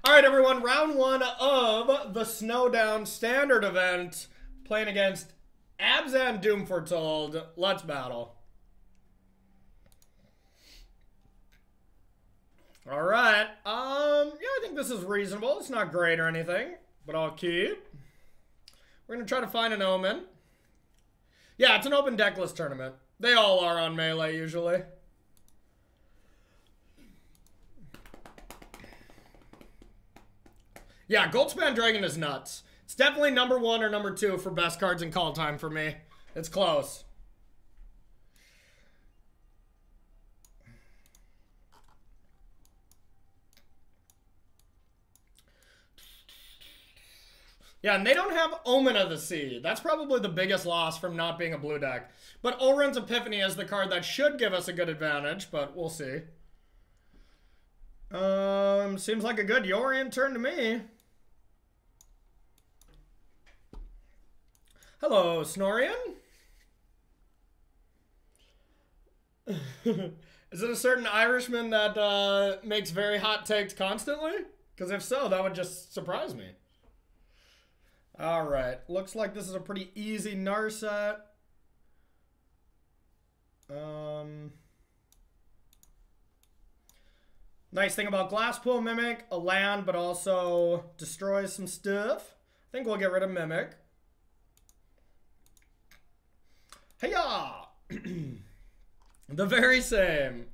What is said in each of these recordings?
All right, everyone. Round one of the Showdown standard event. Playing against Abzan Doomforetold. Let's battle. All right. Yeah, I think this is reasonable. It's not great or anything, but I'll keep. We're going to try to find an Omen. Yeah, it's an open decklist tournament. They all are on Melee, usually. Yeah, Goldspan Dragon is nuts. It's definitely number 1 or number 2 for best cards in Kaldheim for me. It's close. Yeah, and they don't have Omen of the Sea. That's probably the biggest loss from not being a blue deck. But Alrund's Epiphany is the card that should give us a good advantage, but we'll see. Seems like a good Yorion turn to me. Hello, Snorian. Is it a certain Irishman that makes very hot takes constantly? Because if so, that would just surprise me. Alright, looks like this is a pretty easy Narset. Nice thing about Glasspool Mimic, a land, but also destroys some stuff. I think we'll get rid of Mimic. Hey-ya! The very same.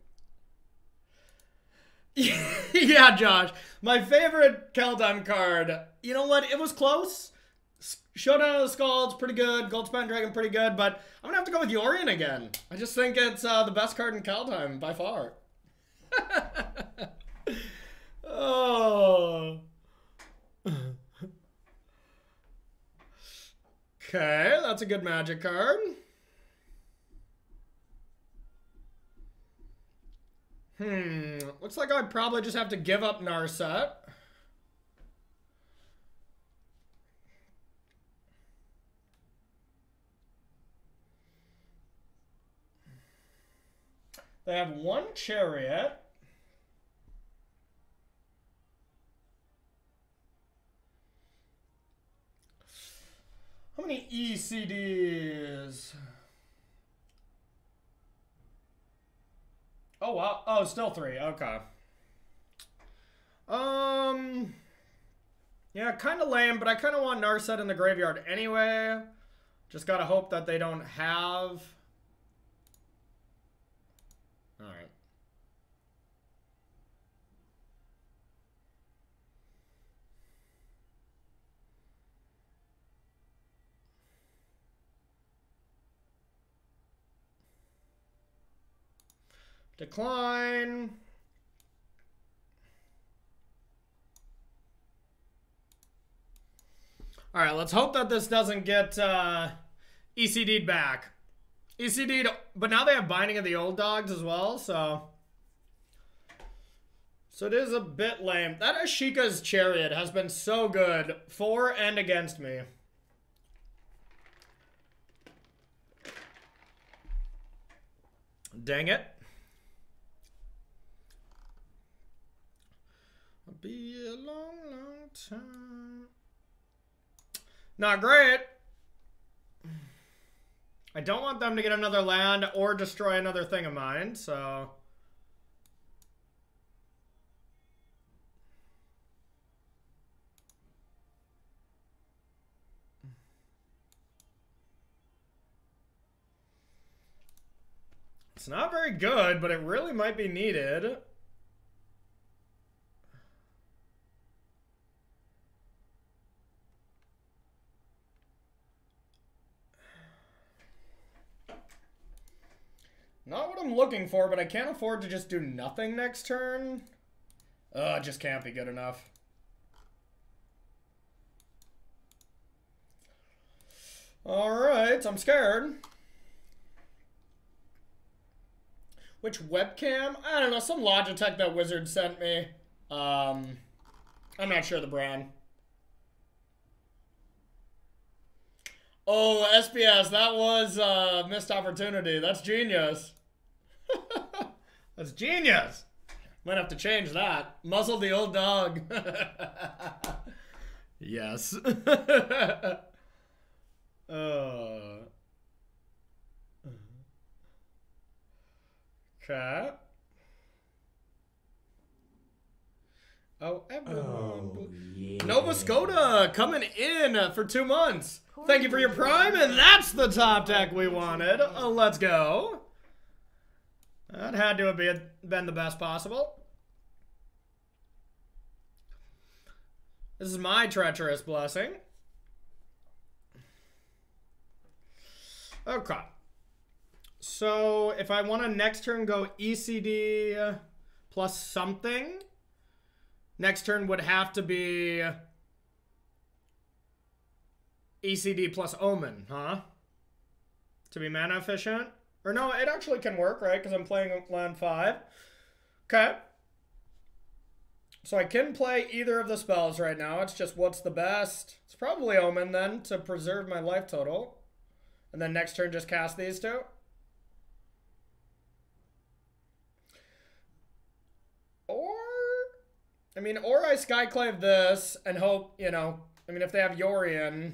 Yeah, Josh. My favorite Kaldheim card. You know what? It was close. Showdown of the Skalds, pretty good. Goldspan Dragon, pretty good. But I'm going to have to go with Yorion again. I just think it's the best card in Kaldheim by far. Oh. Okay, that's a good magic card. Looks like I'd probably just have to give up Narset. They have one Chariot. How many ECDs? Oh, wow. Oh, still 3. Okay. Yeah, kind of lame, but I kind of want Narset in the graveyard anyway. Just gotta hope that they don't have... Alright. Decline. All right, let's hope that this doesn't get ECD'd back. ECD'd, but now they have Binding of the Old Dogs as well, so it is a bit lame. That Ashika's Chariot has been so good for and against me. Dang it. It'll be a long, long time. Not great. I don't want them to get another land or destroy another thing of mine, so... It's not very good, but it really might be needed. Not what I'm looking for, but I can't afford to just do nothing next turn. It just can't be good enough. Alright, I'm scared. Which webcam? I don't know, some Logitech that Wizard sent me. I'm not sure the brand. Oh, SBS, that was a missed opportunity. That's genius. That's genius. Might have to change that. Muzzle the old dog. Yes. Okay. Oh, everyone. Oh, yeah. Nova Skoda coming in for 2 months. Thank you for your prime, and that's the top deck we wanted. Let's go. That had to have been the best possible. This is my treacherous blessing. Okay. So if I want to next turn go ECD plus something, next turn would have to be ECD plus Omen, huh? To be mana efficient? Or no, it actually can work, right? Because I'm playing land 5. Okay. So I can play either of the spells right now. It's just what's the best. It's probably Omen then to preserve my life total. And then next turn just cast these two. Or I Skyclave this and hope, you know, I mean, if they have Yorion.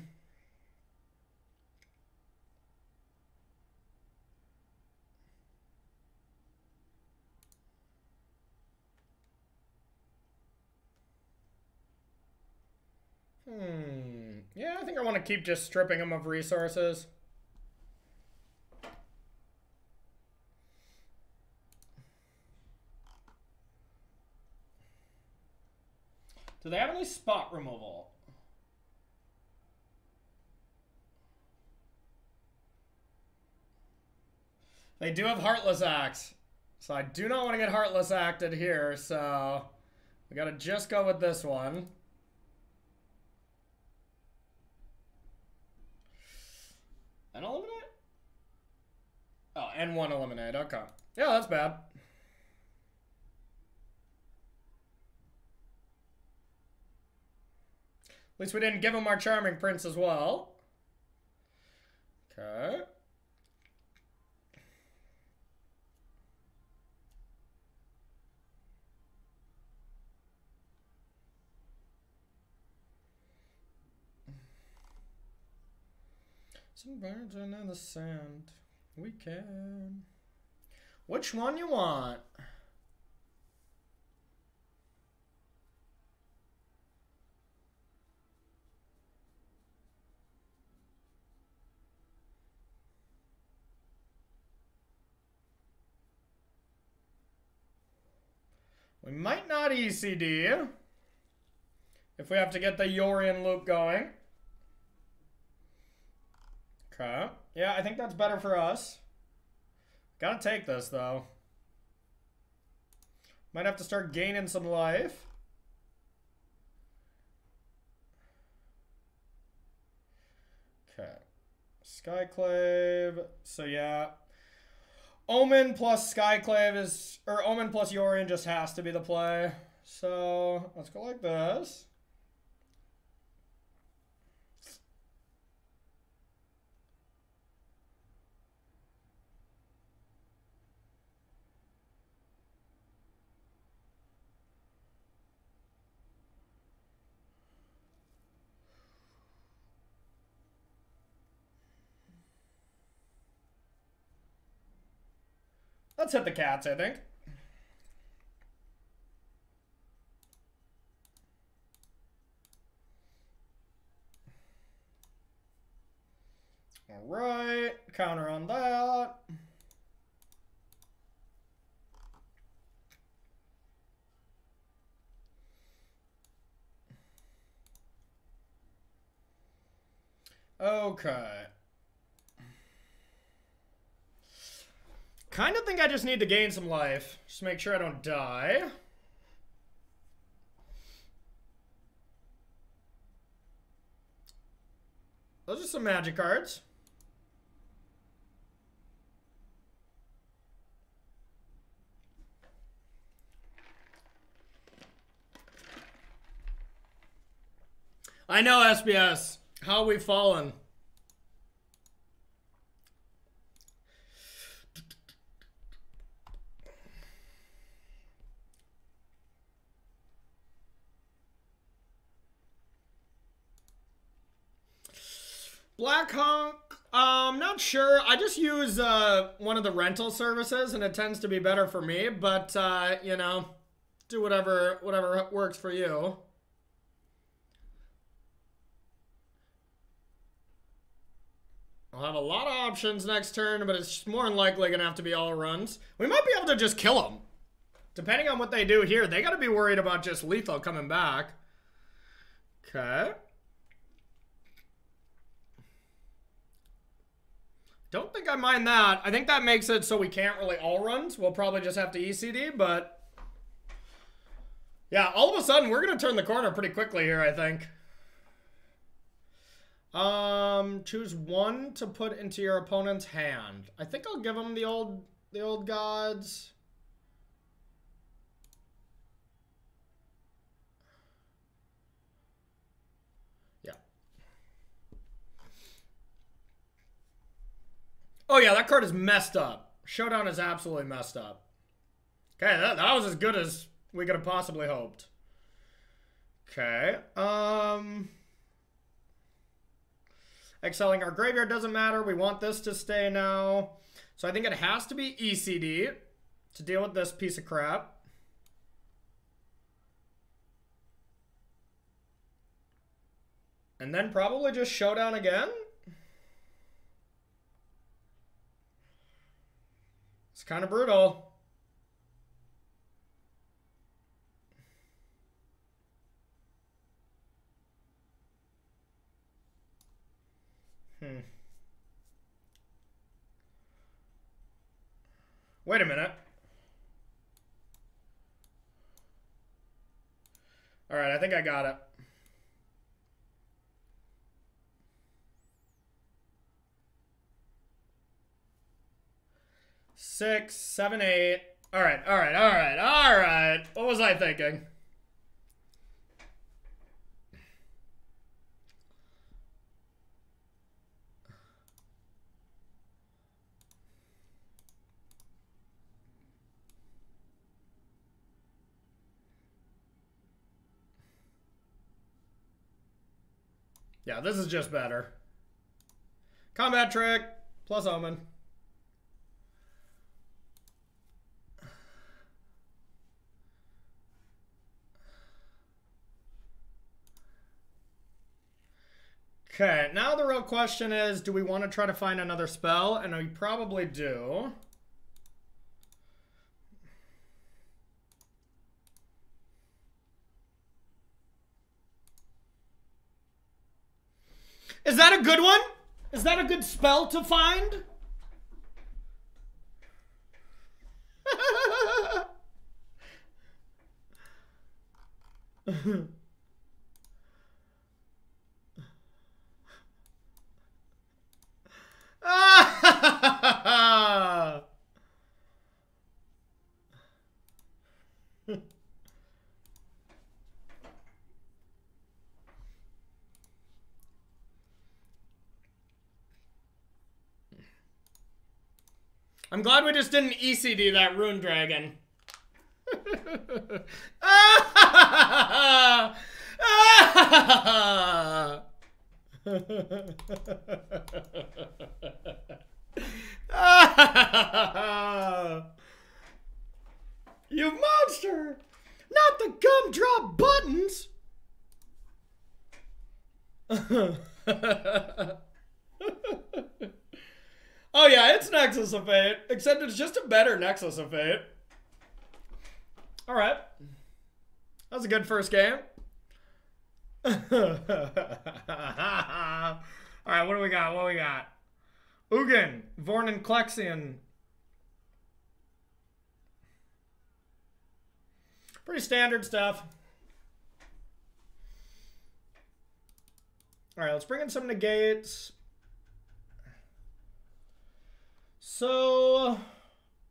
Yeah, I think I want to keep just stripping them of resources. Do they have any spot removal? They do have Heartless Axe. So I do not want to get Heartless Acted here, so we gotta just go with this one. An eliminate? Oh, and one eliminate. Okay. Yeah, that's bad. At least we didn't give him our Charming Prince as well. Okay. Some birds are in the sand. We can. Which one you want? We might not ECD if we have to get the Yorion loop going. Okay. Yeah, I think that's better for us. Gotta take this, though. Might have to start gaining some life. Okay. Skyclave. So, yeah. Omen plus Skyclave is... Or Omen plus Yorion just has to be the play. So, let's go like this. Let's hit the cats, I think. All right, counter on that. Okay. Kind of think I just need to gain some life. Just make sure I don't die. Those are some magic cards. I know, SBS. How we fallen? Black Hunk, not sure. I just use one of the rental services, and it tends to be better for me. But you know, do whatever works for you. I'll have a lot of options next turn, but it's more than likely gonna have to be all runs. We might be able to just kill them, depending on what they do here. They gotta be worried about just lethal coming back. Okay. Don't think I mind that. I think that makes it so we can't really all runs. We'll probably just have to ECD, but yeah, all of a sudden we're gonna turn the corner pretty quickly here, I think. Choose one to put into your opponent's hand. I think I'll give them the old gods. Yeah. Oh yeah, that card is messed up. Showdown is absolutely messed up. Okay, that was as good as we could have possibly hoped. Okay, excelling our graveyard doesn't matter. We want this to stay now. So I think it has to be ECD to deal with this piece of crap. And then probably just Showdown again. It's kind of brutal. Wait a minute. All right, I think I got it. Six, 7, 8. All right. What was I thinking? Yeah, this is just better. Combat trick plus Omen. Okay, now the real question is, do we want to try to find another spell? And we probably do. Is that a good one? Is that a good spell to find? I'm glad we just didn't ECD that Rune Dragon. You monster! Not the gumdrop buttons! Oh yeah, it's Nexus of Fate, except it's just a better Nexus of Fate. Alright. That was a good first game. Alright, what do we got? What do we got? Ugin, Vorn and Klexian. Pretty standard stuff. Alright, let's bring in some negates. So,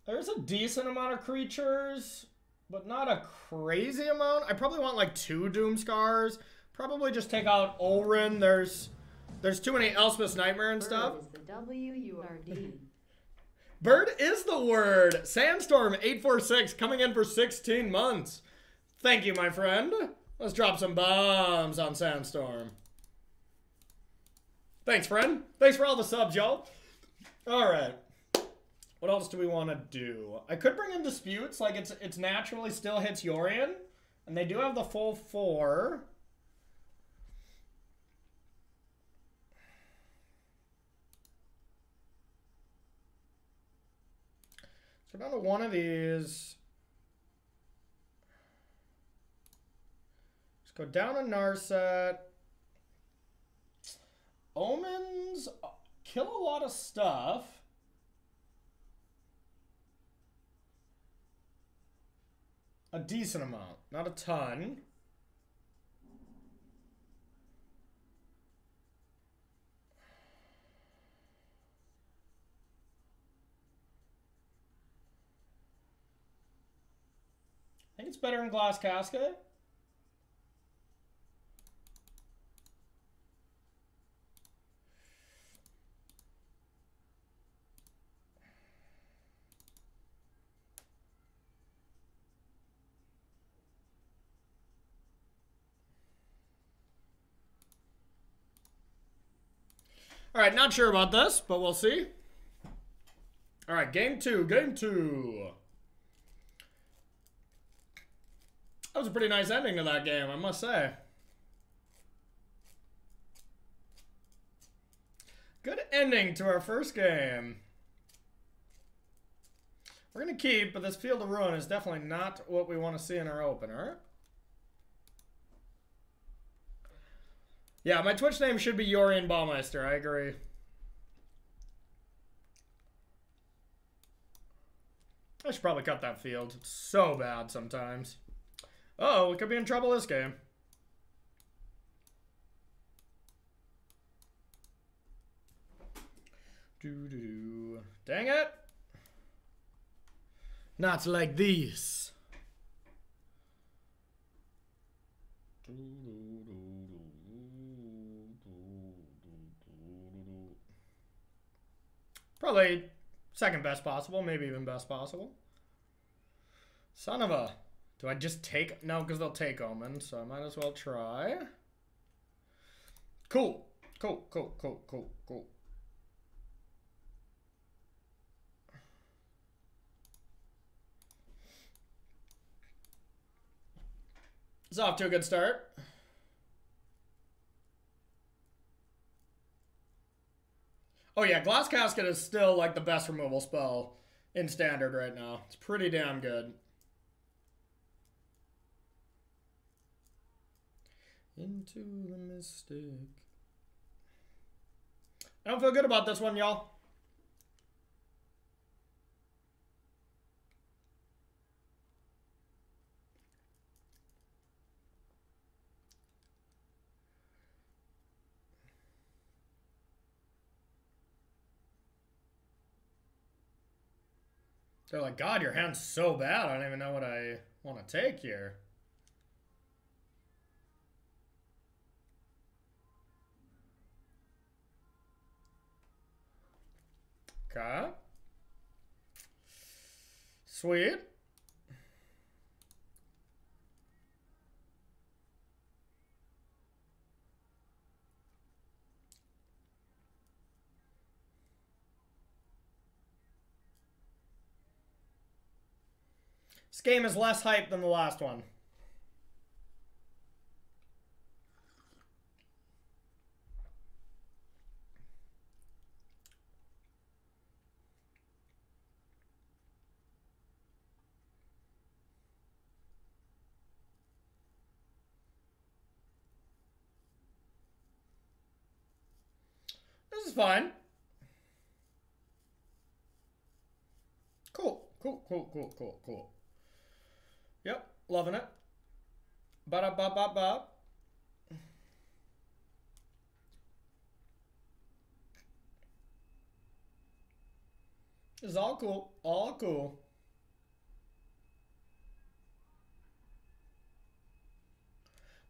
there's a decent amount of creatures, but not a crazy amount. I probably want like 2 Doomskars. Probably just take out Alrund. There's too many Elspeth's Nightmare and stuff. Bird is the W-U-R-D. Bird is the word. Sandstorm 846 coming in for 16 months. Thank you, my friend. Let's drop some bombs on Sandstorm. Thanks, friend. Thanks for all the subs, y'all. All right. What else do we want to do? I could bring in Disputes. Like, it's naturally still hits Yorion. And they do have the full 4. So down to one of these. Let's go down to Narset. Omens kill a lot of stuff. A decent amount, not a ton. I think it's better in Glass Casket. All right, not sure about this, but we'll see. All right, game 2, game 2. That was a pretty nice ending to that game, I must say. Good ending to our first game. We're going to keep, but this Field of Ruin is definitely not what we want to see in our opener. Yeah, my Twitch name should be Yorion Baumeister. I agree. I should probably cut that field. It's so bad sometimes. Uh-oh, we could be in trouble this game. Doo-doo-doo. Dang it. Not like these. Probably second best possible, maybe even best possible. Son of a... Do I just take... No, because they'll take Omen, so I might as well try. Cool. Cool, cool, cool, cool, cool. It's off to a good start. Oh yeah, Glass Casket is still like the best removal spell in Standard right now. It's pretty damn good. Into the Mystic. I don't feel good about this one, y'all. They're like, God, your hand's so bad. I don't even know what I want to take here. Okay. Sweet. This game is less hype than the last one. This is fine. Cool, cool, cool, cool, cool, cool. Yep, loving it. Ba-da-ba-ba-ba. It's all cool, all cool.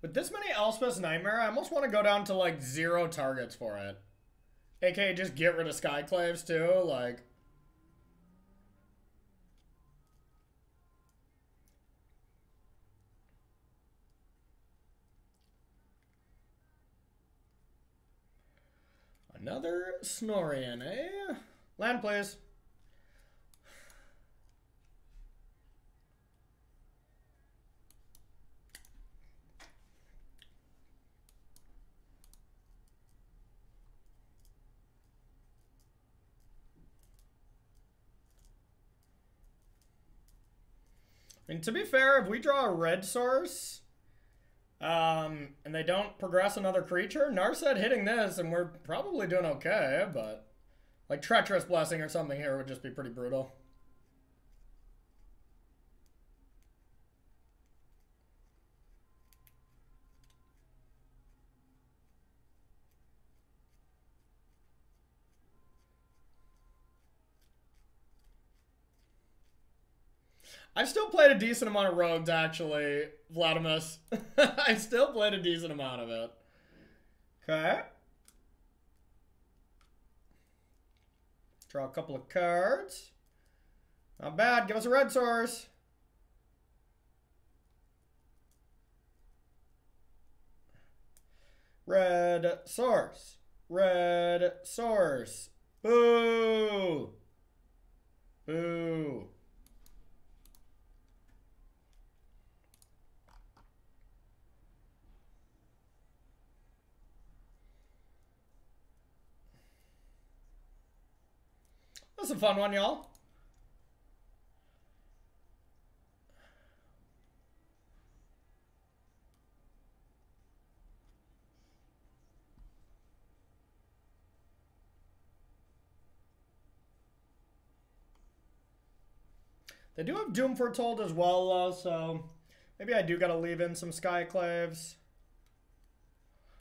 With this many Elspeth's Nightmare, I almost want to go down to like 0 targets for it. AKA just get rid of Skyclaves too, like... Another Snorian, eh? Land, please. I mean, to be fair, if we draw a red source, and they don't progress another creature, Narset hitting this, and we're probably doing okay, but like Treacherous Blessing or something here would just be pretty brutal. I've still played a decent amount of rogues, actually, Vladimus. I've still played a decent amount of it. Okay. Draw a couple of cards. Not bad. Give us a red source. Red source. Red source. Boo. Boo. That's a fun one, y'all. They do have Doom Foretold as well, though, so maybe I do gotta leave in some Skyclaves.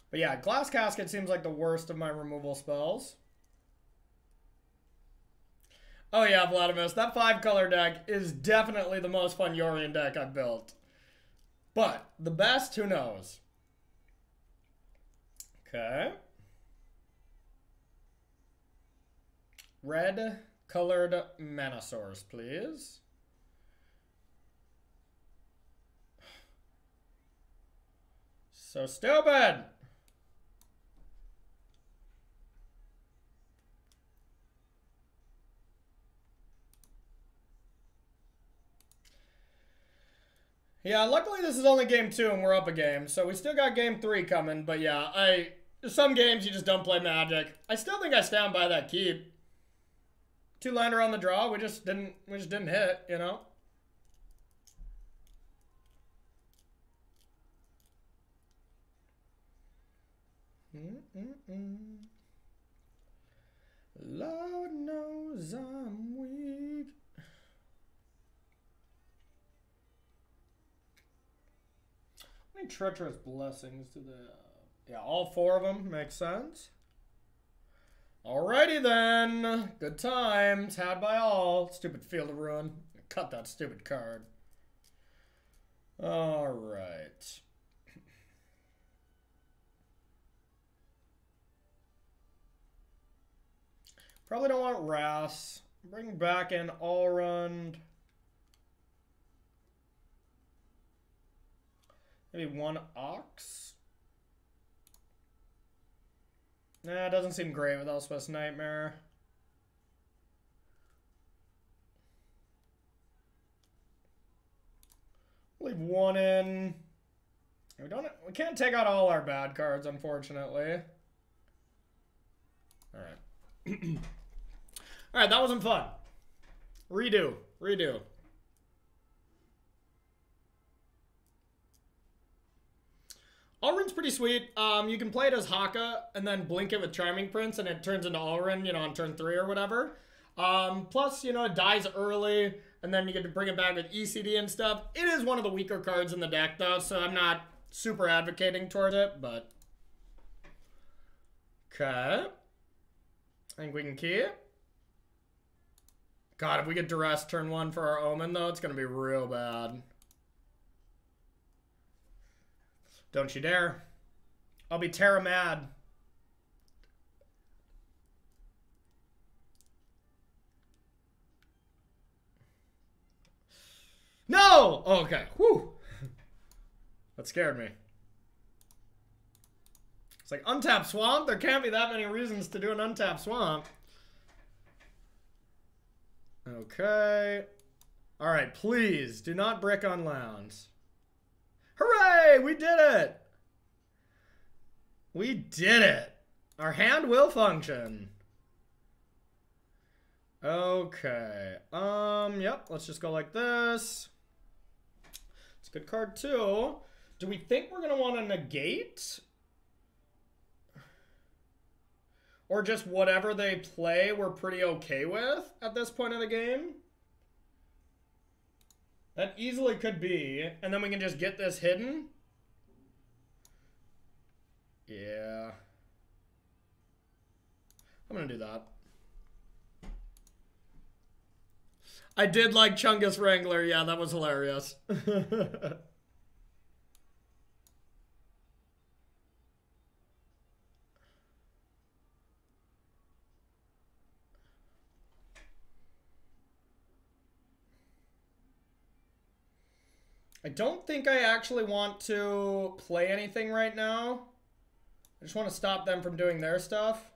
But yeah, Glass Casket seems like the worst of my removal spells. Oh yeah, Vladimus, that 5-color deck is definitely the most fun Yorion deck I've built. But the best, who knows? Okay. Red-colored mana source, please. So stupid! Yeah, luckily this is only game 2 and we're up a game, so we still got game 3 coming, but yeah, some games you just don't play Magic. I still think I stand by that keep. 2-lander on the draw, we just didn't hit, you know? Lord knows I'm weak. How many Treacherous Blessings do they yeah, all 4 of them. Makes sense. Alrighty then. Good times. Had by all. Stupid Field of Ruin. Cut that stupid card. Alright. Probably don't want Ras. Bring back in Alrund. Maybe 1 Ox. Nah, it doesn't seem great with Elspeth's Nightmare. Leave 1 in. We can't take out all our bad cards, unfortunately. Alright. Alright, that wasn't fun. Redo. Alrund's pretty sweet. You can play it as Haka and then blink it with Charming Prince and it turns into Alrund, you know, on turn 3 or whatever. Plus, you know, it dies early and then you get to bring it back with ECD and stuff. It is one of the weaker cards in the deck though, so I'm not super advocating towards it, but... Okay. I think we can key it. God, if we get duress turn 1 for our Omen though, it's going to be real bad. Don't you dare. I'll be terra mad. No! Oh, okay. Whew. That scared me. It's like, untap swamp? There can't be that many reasons to do an untap swamp. Okay. Alright, please, do not brick on lands. Hooray! We did it! We did it! Our hand will function. Okay. Yep, let's just go like this. It's a good card too. Do we think we're gonna want to negate? Or just whatever they play we're pretty okay with at this point of the game? That easily could be. And then we can just get this hidden. Yeah. I'm gonna do that. I did like Chungus Wrangler. Yeah, that was hilarious. I don't think I actually want to play anything right now. I just want to stop them from doing their stuff.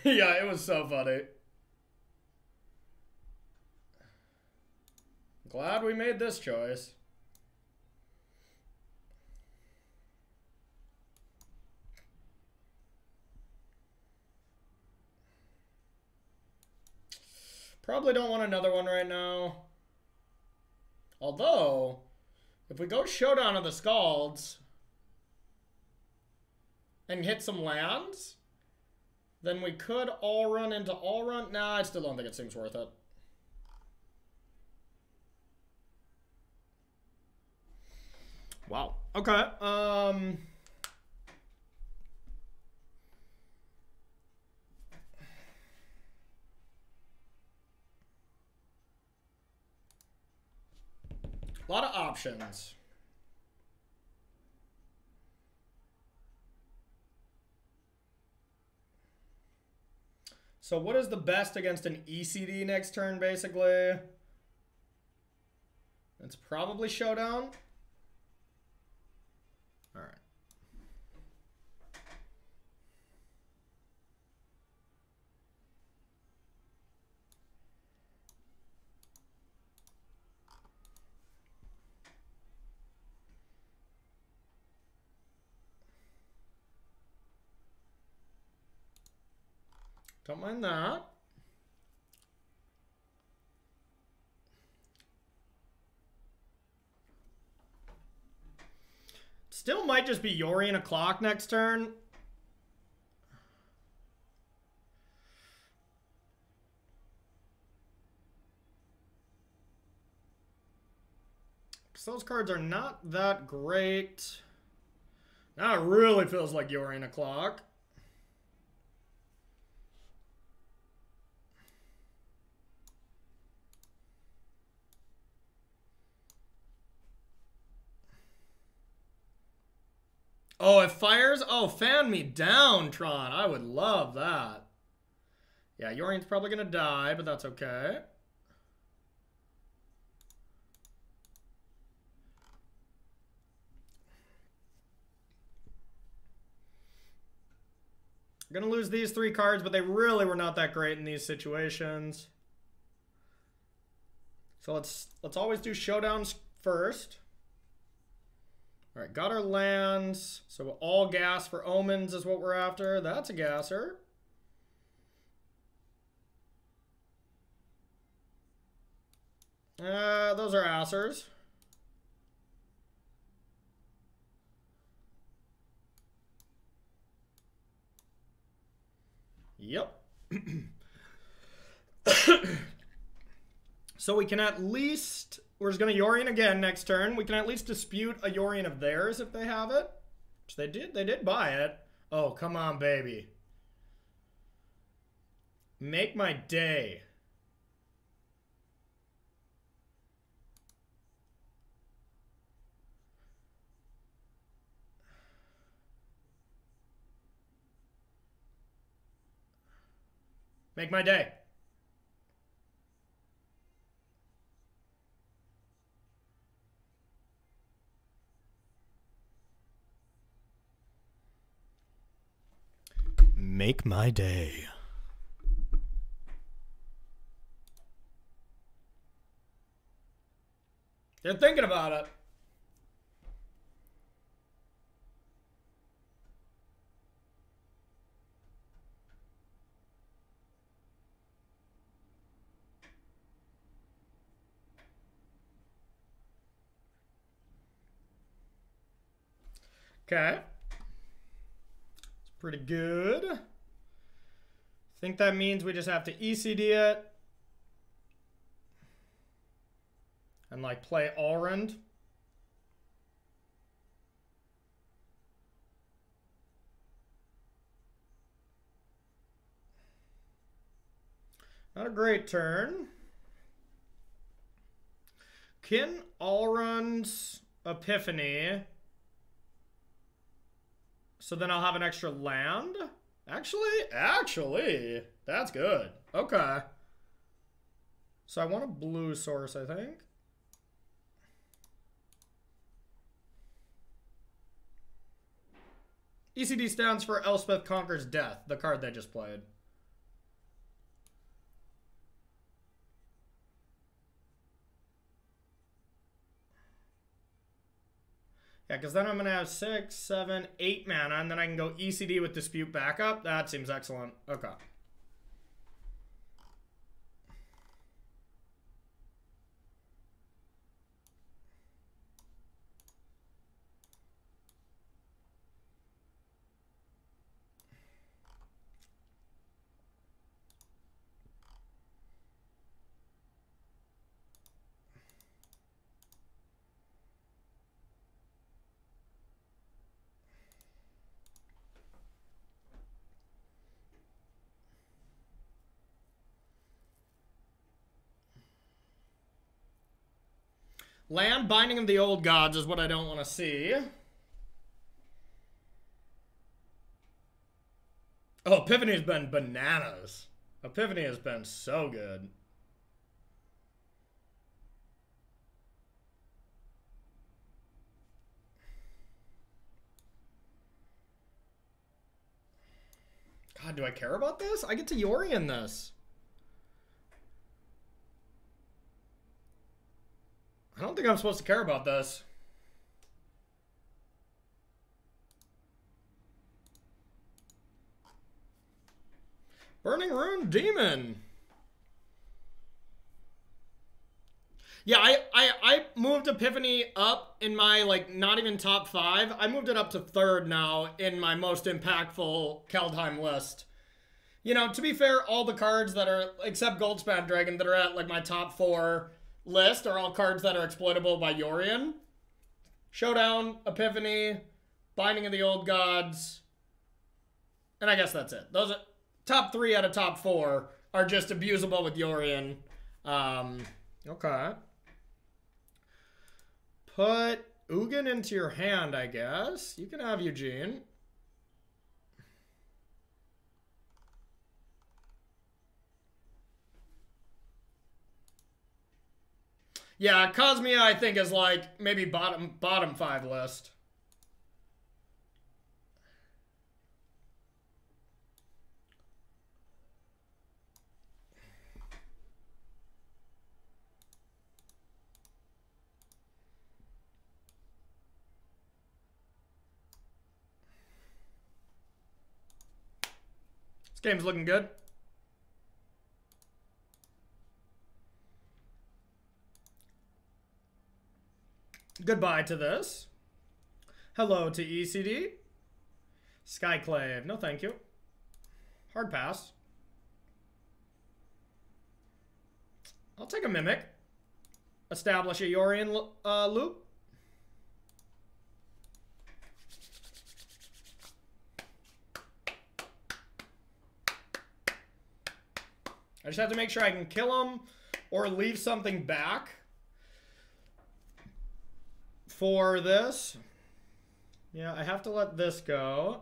Yeah, it was so funny. Glad we made this choice. Probably don't want another one right now. Although, if we go Showdown of the Skalds and hit some lands, then we could all run into Alrund. Nah, I still don't think it seems worth it. Wow. Okay. A lot of options. So what is the best against an ECD next turn, basically? It's probably Showdown. All right. Don't mind that. Still might just be Yorion o'clock next turn. Because those cards are not that great. Now it really feels like Yorion o'clock. Oh, it fires? Oh, fan me down, Tron. I would love that. Yeah, Yorion's probably going to die, but that's okay. Going to lose these 3 cards, but they really were not that great in these situations. So let's always do Showdowns first. All right, got our lands. So all gas for Omens is what we're after. That's a gasser. Those are assers. Yep. So we can at least... We're just going to Yorion again next turn. We can at least dispute a Yorion of theirs if they have it. Which they did. They did buy it. Oh, come on, baby. Make my day. Make my day. Make my day. They're thinking about it. Okay. It's pretty good. I think that means we just have to ECD it. And like play Alrund. Not a great turn. Can Alrund's Epiphany. So then I'll have an extra land? Actually, that's good. Okay. So I want a blue source, I think. ECD stands for Elspeth Conquers Death, the card they just played. Yeah, because then I'm going to have 6, 7, 8 mana, and then I can go ECD with Dispute backup. That seems excellent. Okay. Land, Binding of the Old Gods is what I don't want to see. Oh, Epiphany has been bananas. Epiphany has been so good. God, do I care about this? I get to Yorion this. I don't think I'm supposed to care about this. Burning Rune Demon. Yeah, I moved Epiphany up in my, like, not even top 5. I moved it up to 3rd now in my most impactful Kaldheim list. You know, to be fair, all the cards that are, except Goldspan Dragon, that are at, like, my top 4 list are all cards that are exploitable by Yorion. Showdown, Epiphany, Binding of the Old Gods, and I guess that's it. Those are top 3 out of top 4 are just abusable with Yorion. Okay. Put Ugin into your hand, I guess. You can have Eugene. Yeah, Cosmia, I think, is like maybe bottom 5 list. This game's looking good. Goodbye to this. Hello to ECD. Skyclave. No, thank you. Hard pass. I'll take a Mimic. Establish a Yorion loop. I just have to make sure I can kill him or leave something back for this. Yeah, I have to let this go.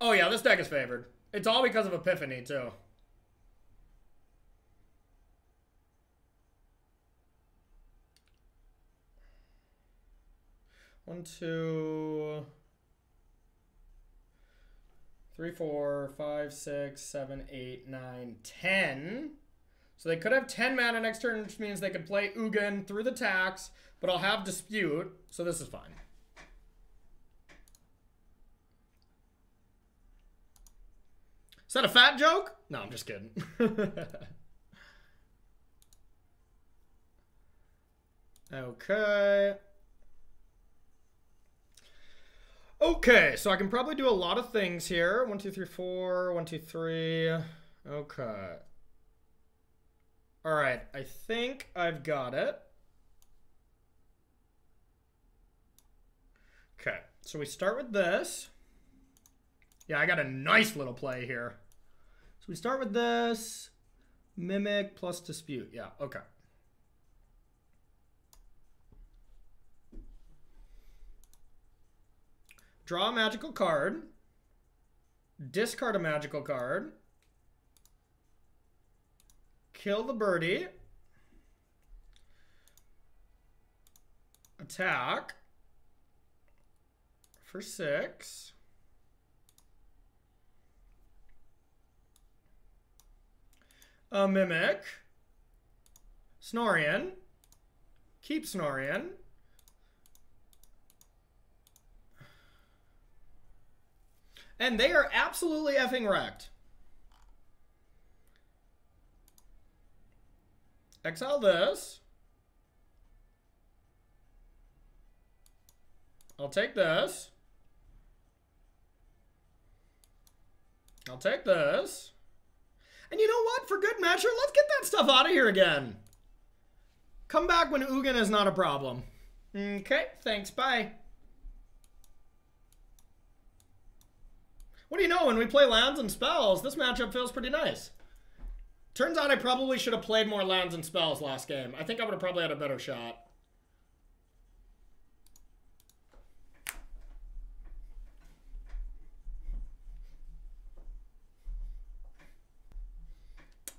Oh yeah, this deck is favored. It's all because of Epiphany, too. One, two, 3, 4, 5, 6, 7, 8, 9, 10. So they could have 10 mana next turn, which means they could play Ugin through the tax, but I'll have Dispute, so this is fine. Is that a fat joke? No, I'm just kidding. Okay. Okay, so I can probably do a lot of things here. 1, 2, 3, 4. 1, 2, 3. Okay. All right, I think I've got it. Okay, so we start with this. Yeah, I got a nice little play here. So we start with this. Mimic plus Dispute. Yeah, okay. Draw a magical card. Discard a magical card. Kill the birdie. Attack. For 6. A Mimic. Snorian. Keep Snorian. And they are absolutely effing wrecked. Exile this. I'll take this. I'll take this. And you know what? For good measure, let's get that stuff out of here again. Come back when Ugin is not a problem. Okay, thanks, bye. What do you know, when we play lands and spells, this matchup feels pretty nice. Turns out I probably should have played more lands and spells last game. I think I would have probably had a better shot.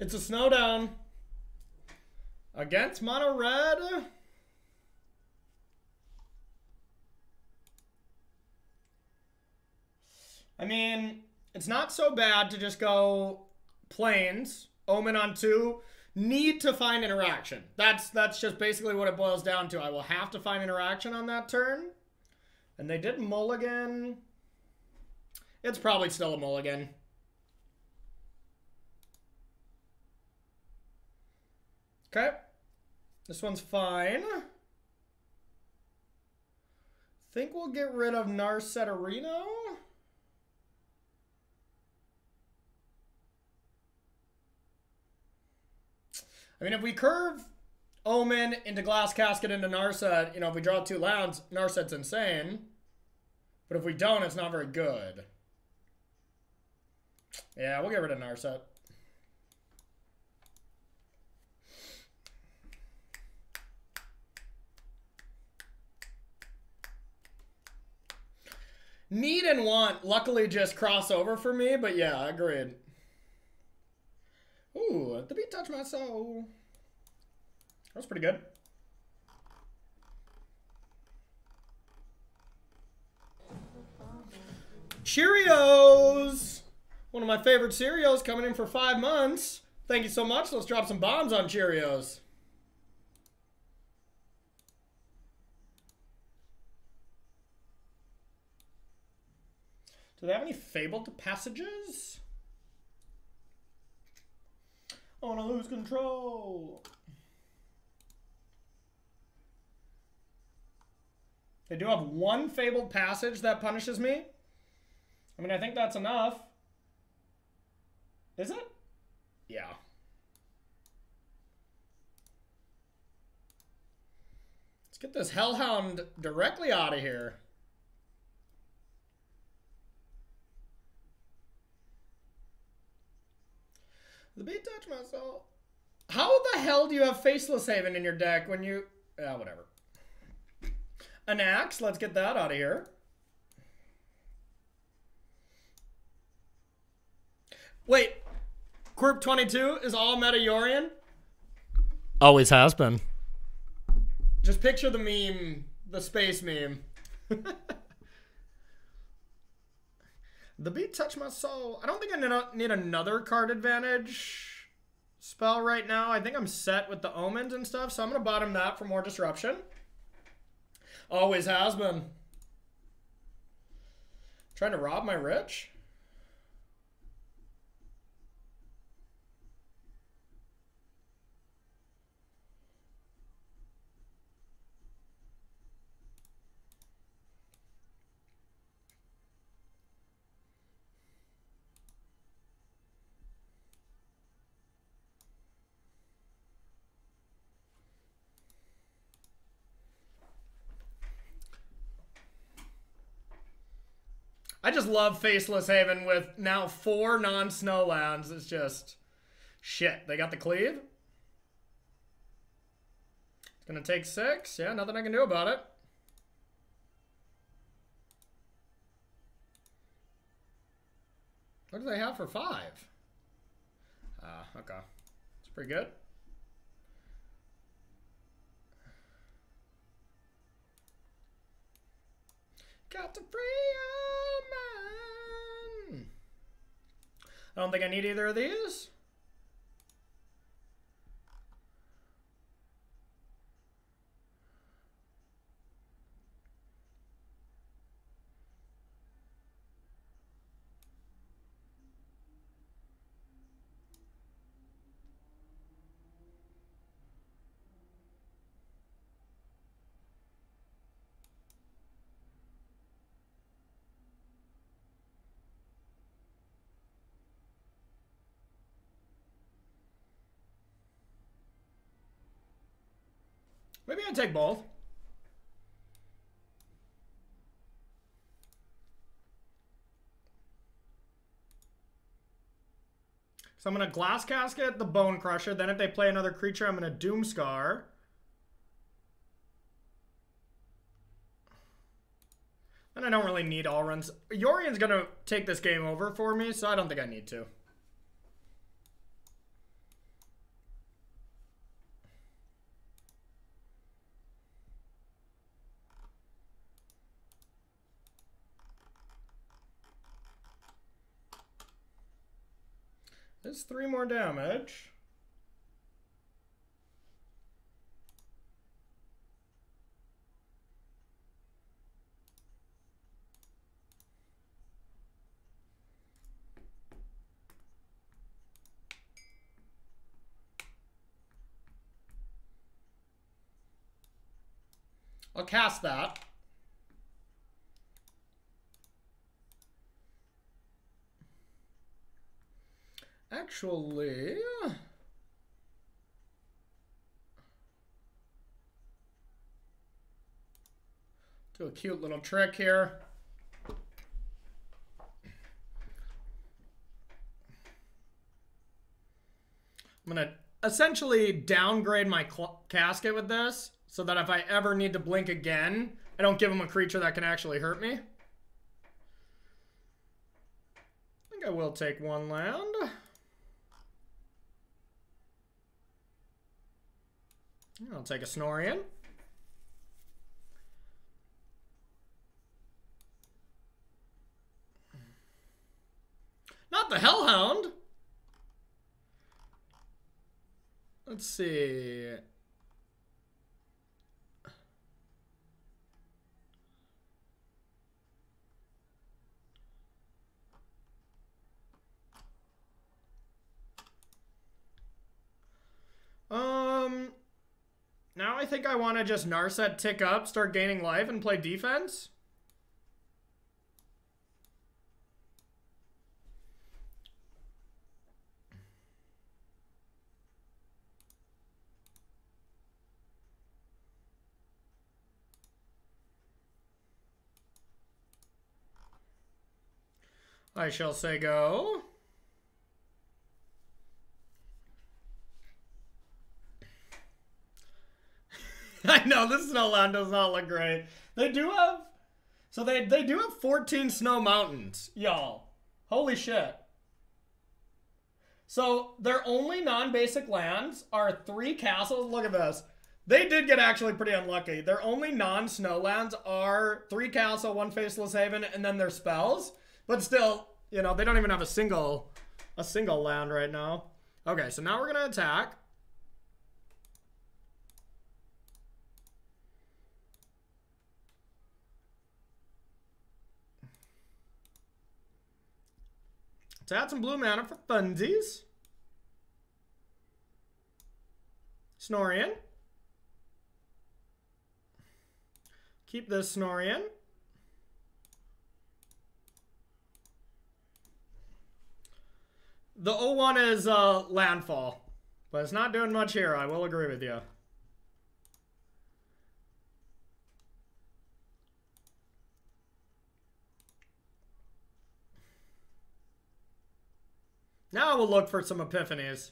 It's a Snowdown. Against mono red. I mean, it's not so bad to just go plains, Omen on 2, need to find interaction. That's just basically what it boils down to. I will have to find interaction on that turn. And they did mulligan. It's probably still a mulligan. Okay. This one's fine. Think we'll get rid of Narset Areno. I mean, if we curve Omen into Glass Casket into Narset, you know, if we draw 2 lands, Narset's insane. But if we don't, it's not very good. Yeah, we'll get rid of Narset. Need and want, luckily, just cross over for me, but yeah, agreed. Ooh, the beat touched my soul. That was pretty good. Cheerios! One of my favorite cereals coming in for 5 months. Thank you so much. Let's drop some bombs on Cheerios. Do they have any Fabled Passages? I want to lose control. They do have 1 Fabled Passage that punishes me. I mean, I think that's enough. Is it? Yeah. Let's get this Hellhound directly out of here. The beat touched my soul. How the hell do you have Faceless Haven in your deck when you... whatever. An axe. Let's get that out of here. Wait, Coreybmtg is all meta Yorion? Always has been. Just picture the meme, the space meme. The beat touched my soul. I don't think I need another card advantage spell right now. I think I'm set with the omens and stuff, so I'm going to bottom that for more disruption. Always has been. Trying to rob my rich? I just love Faceless Haven with now 4 non-snow lands. It's just shit. They got the cleave. It's going to take 6. Yeah, nothing I can do about it. What do they have for 5? Okay. It's pretty good. Got the free Omen. I don't think I need either of these. Maybe I'd take both. So I'm going to Glass Casket the Bone Crusher. Then if they play another creature, I'm going to Doomskar. And I don't really need Alrund's. Yorion's going to take this game over for me, so I don't think I need to. There's 3 more damage. I'll cast that. Actually, do a cute little trick here. I'm going to essentially downgrade my casket with this so that if I ever need to blink again, I don't give him a creature that can actually hurt me. I think I will take 1 land. I'll take a Snorian. Not the Hellhound. Let's see. Now I think I want to just Narset tick up, start gaining life, and play defense. I shall say go. I know, this snowland does not look great. They do have... So they do have 14 snow mountains, y'all. Holy shit. So their only non-basic lands are 3 castles. Look at this. They did get actually pretty unlucky. Their only non-snow lands are 3 castle, 1 faceless haven, and then their spells. But still, you know, they don't even have a single land right now. Okay, so now we're gonna attack. Let's add some blue mana for funsies. Snorian. Keep this Snorian. The 0-1 is landfall, but it's not doing much here. I will agree with you. Now we'll look for some epiphanies.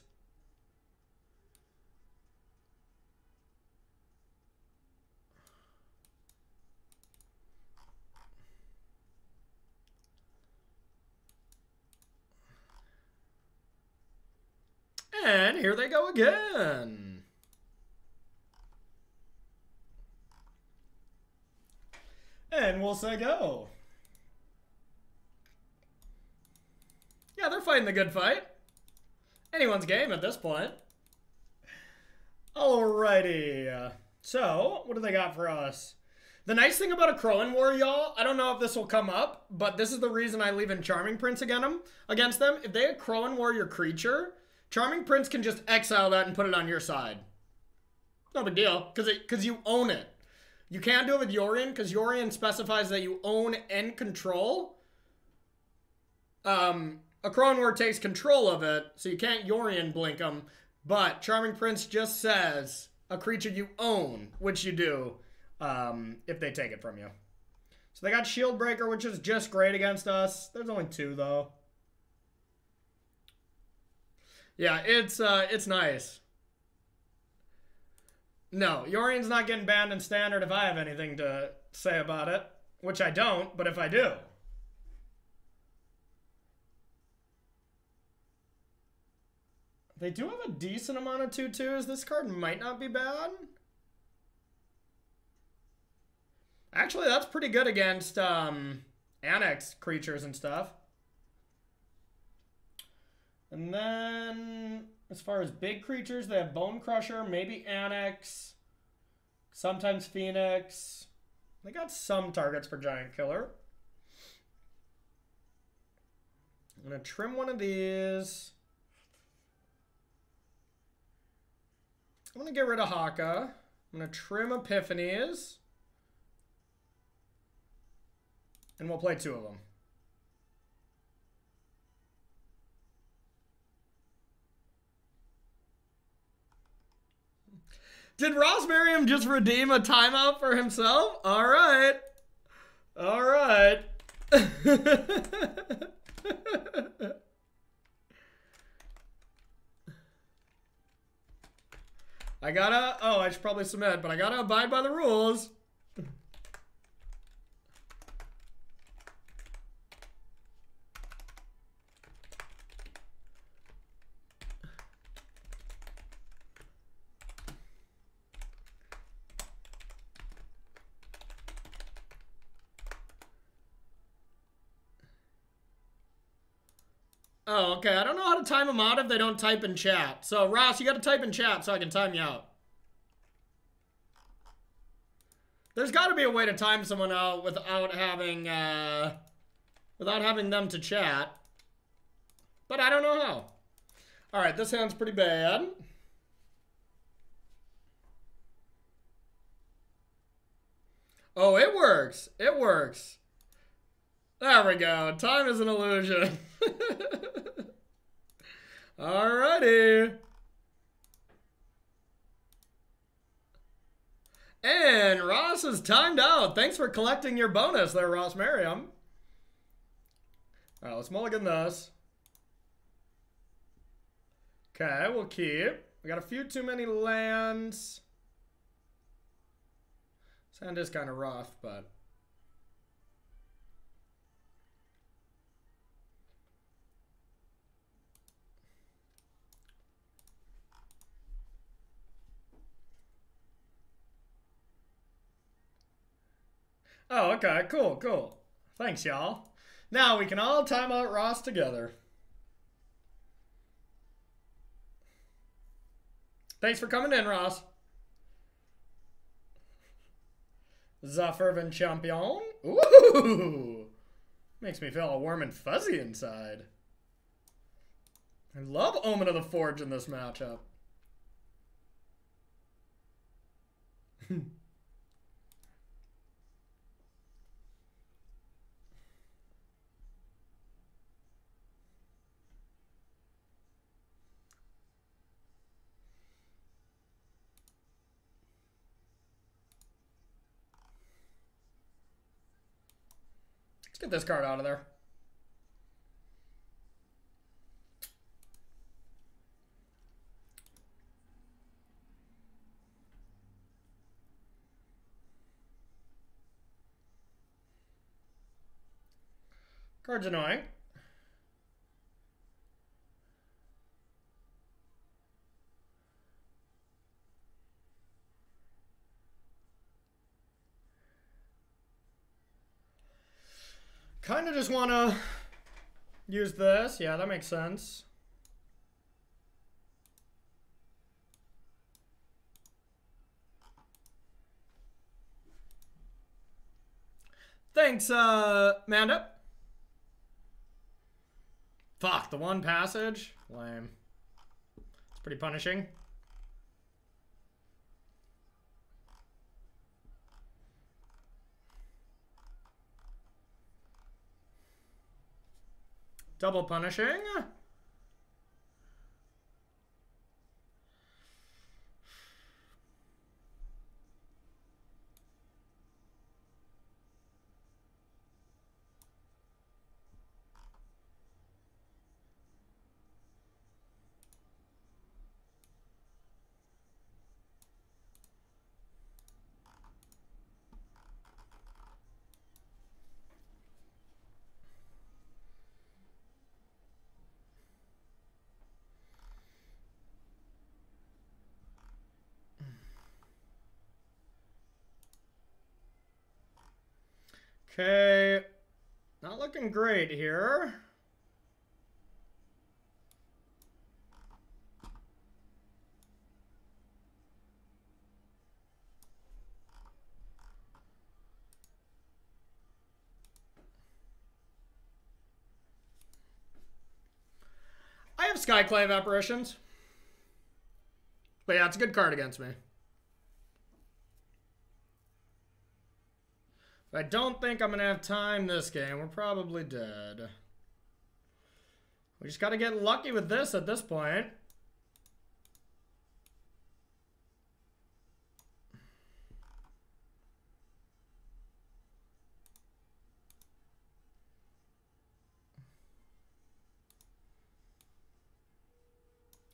And here they go again. And we'll say go. Yeah, they're fighting the good fight. Anyone's game at this point. Alrighty. So, what do they got for us? The nice thing about a Crowan War, y'all, I don't know if this will come up, but this is the reason I leave in Charming Prince against them. If they Crowan War your creature, Charming Prince can just exile that and put it on your side. No big deal, because you own it. You can't do it with Yorion, because Yorion specifies that you own and control. A Crowan War takes control of it, so you can't Yorion blink them. But Charming Prince just says a creature you own, which you do if they take it from you. So they got Shield Breaker, which is just great against us. There's only 2 though. Yeah, it's nice. No, Yorion's not getting banned in Standard if I have anything to say about it, which I don't, but if I do. They do have a decent amount of 2/2s. This card might not be bad. Actually, that's pretty good against Annex creatures and stuff. And then, as far as big creatures, they have Bone Crusher, maybe Annex, sometimes Phoenix. They got some targets for Giant Killer. I'm going to trim one of these. I'm going to get rid of Haka. I'm going to trim Epiphanies. And we'll play 2 of them. Did Ross Merriam just redeem a timeout for himself? All right. All right. I should probably submit, but I gotta abide by the rules. Oh, okay. I don't know how to time them out if they don't type in chat. So, Ross, you got to type in chat so I can time you out. There's got to be a way to time someone out without having them to chat. But I don't know how. All right, this hand's pretty bad. Oh, it works. It works. There we go. Time is an illusion. Alrighty. And Ross is timed out. Thanks for collecting your bonus there, Ross Merriam. Alright, let's mulligan this. Okay, we'll keep. We got a few too many lands. This hand is kind of rough, but... Oh, okay. Cool, cool. Thanks, y'all. Now we can all time out Ross together. Thanks for coming in, Ross. Fervent Champion. Ooh! Makes me feel all warm and fuzzy inside. I love Omen of the Forge in this matchup. Let's get this card out of there. Card's annoying. Kind of just want to use this. Yeah, that makes sense. Thanks, Amanda. Fuck, the one passage? Lame. It's pretty punishing. Double punishing. Okay, not looking great here. I have Skyclave Apparitions. But yeah, it's a good card against me. I don't think I'm going to have time this game. We're probably dead. We just got to get lucky with this at this point.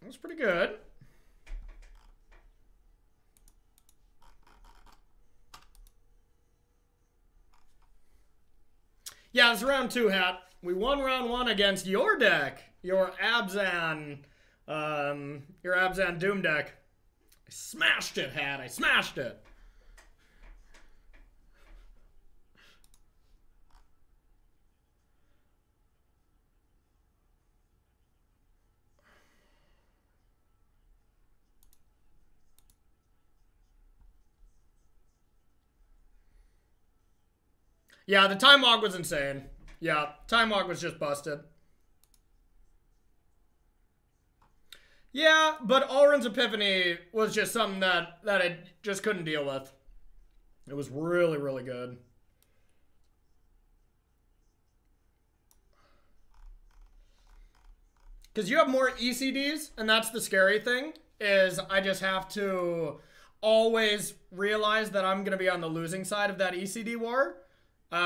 That's pretty good. Yeah, it's round 2, Hat. We won round 1 against your deck. Your Abzan Doom deck. I smashed it, Hat. I smashed it. Yeah, the time walk was insane. Yeah, time walk was just busted. Yeah, but Alrund's Epiphany was just something that I just couldn't deal with. It was really, really good. Because you have more ECDs, and that's the scary thing, is I just have to always realize that I'm going to be on the losing side of that ECD war.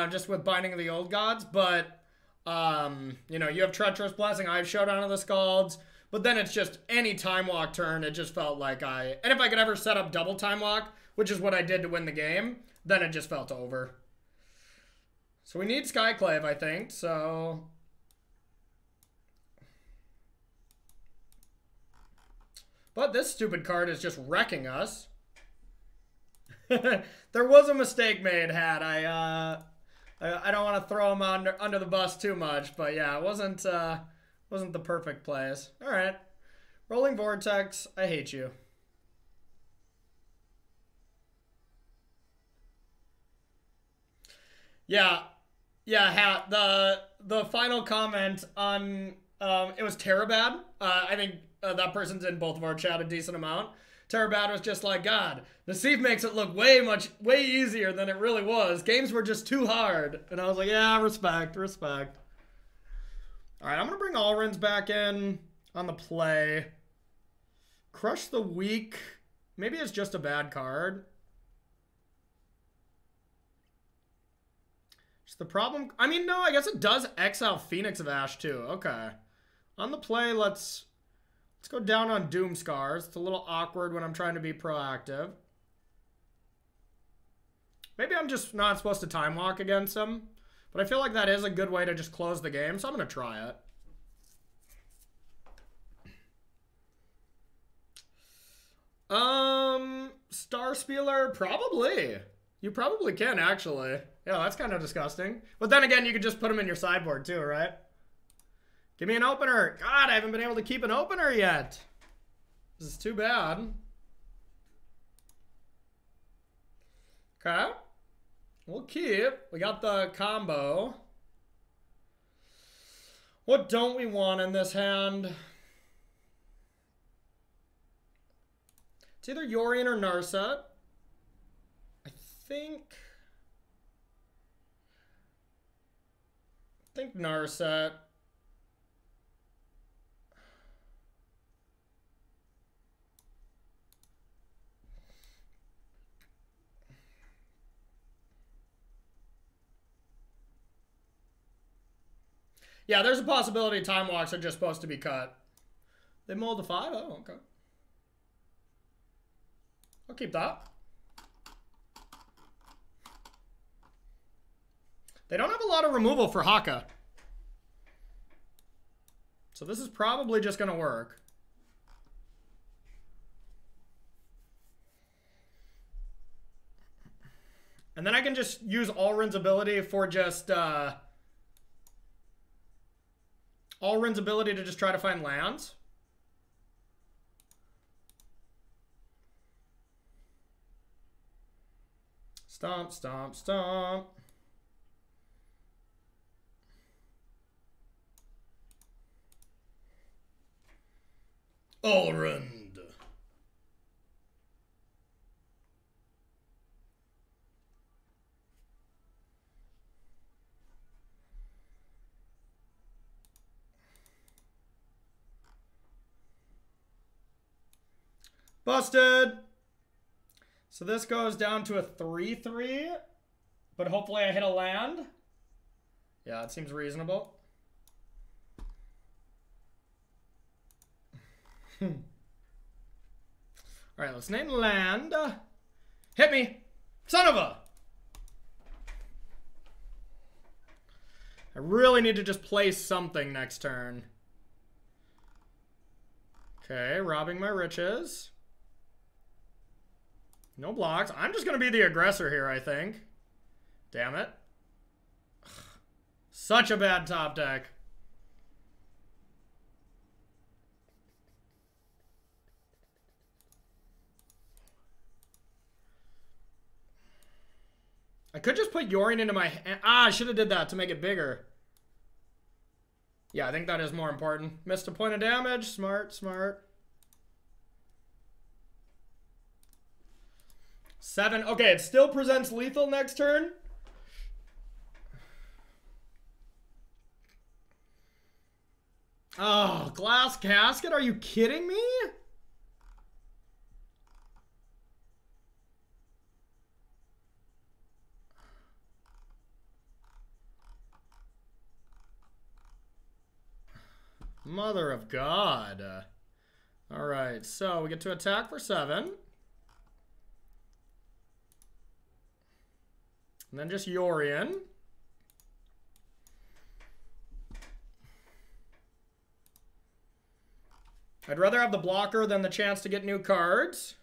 Just with Binding of the Old Gods, but, you know, you have Treacherous Blessing, I have Showdown of the Skalds, but then it's just any time walk turn, it just felt like and if I could ever set up double time walk, which is what I did to win the game, then it just felt over. So we need Skyclave, I think, so... But this stupid card is just wrecking us. There was a mistake made, Hat. I don't want to throw him under the bus too much, but yeah, it wasn't the perfect plays. All right, Rolling Vortex. I hate you. Yeah, Hat. The final comment on it was Terabad. I think that person's in both of our chat a decent amount. Terabad was just like, God, Nassif makes it look way easier than it really was. Games were just too hard. And I was like, yeah, respect. All right, I'm going to bring Alrund back in on the play. Crush the Weak. Maybe it's just a bad card. Just the problem. I mean, no, I guess it does exile Phoenix of Ash too. Okay. On the play, let's go down on Doomskar. It's a little awkward when I'm trying to be proactive. Maybe I'm just not supposed to time walk against him. But I feel like that is a good way to just close the game, so I'm going to try it. Starspieler? Probably. You probably can, actually. Yeah, that's kind of disgusting. But then again, you could just put him in your sideboard too, right? Give me an opener. God, I haven't been able to keep an opener yet. This is too bad. Okay. We'll keep. We got the combo. What don't we want in this hand? It's either Yorion or Narset. I think Narset. Yeah, there's a possibility time walks are just supposed to be cut. They mold to 5? Oh, okay. I'll keep that. They don't have a lot of removal for Haka. So this is probably just going to work. And then I can just use Alrund's ability for just... Alrund's ability to just try to find lands. Stomp, stomp, stomp. Alrund. Busted. So this goes down to a 3-3, but hopefully I hit a land. Yeah, it seems reasonable. All right, let's name land. Hit me. Son of a. I really need to just play something next turn. Okay, robbing my riches. No blocks. I'm just going to be the aggressor here, I think. Damn it. Such a bad top deck. I could just put Yorion into my... I should have did that to make it bigger. Yeah, I think that is more important. Missed a point of damage. Smart, smart. 7. Okay, it still presents lethal next turn. Oh, Glass Casket? Are you kidding me? Mother of God. All right, so we get to attack for 7. And then just Yorion. I'd rather have the blocker than the chance to get new cards.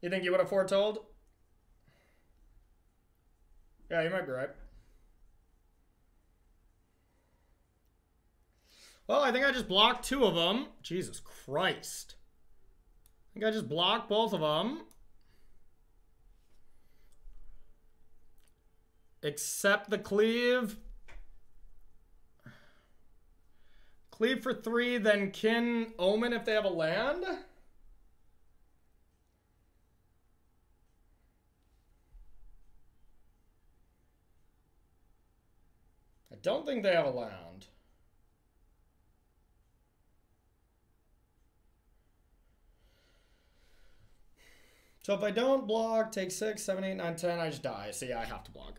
You think you would have foretold? Yeah, you might be right. Well, I think I just blocked 2 of them. Jesus Christ. I think I just blocked both of them. Except the cleave. Cleave for 3, then kin Omen if they have a land. I don't think they have a land. So if I don't block, take 6, 7, 8, 9, 10, I just die. So yeah, I have to block.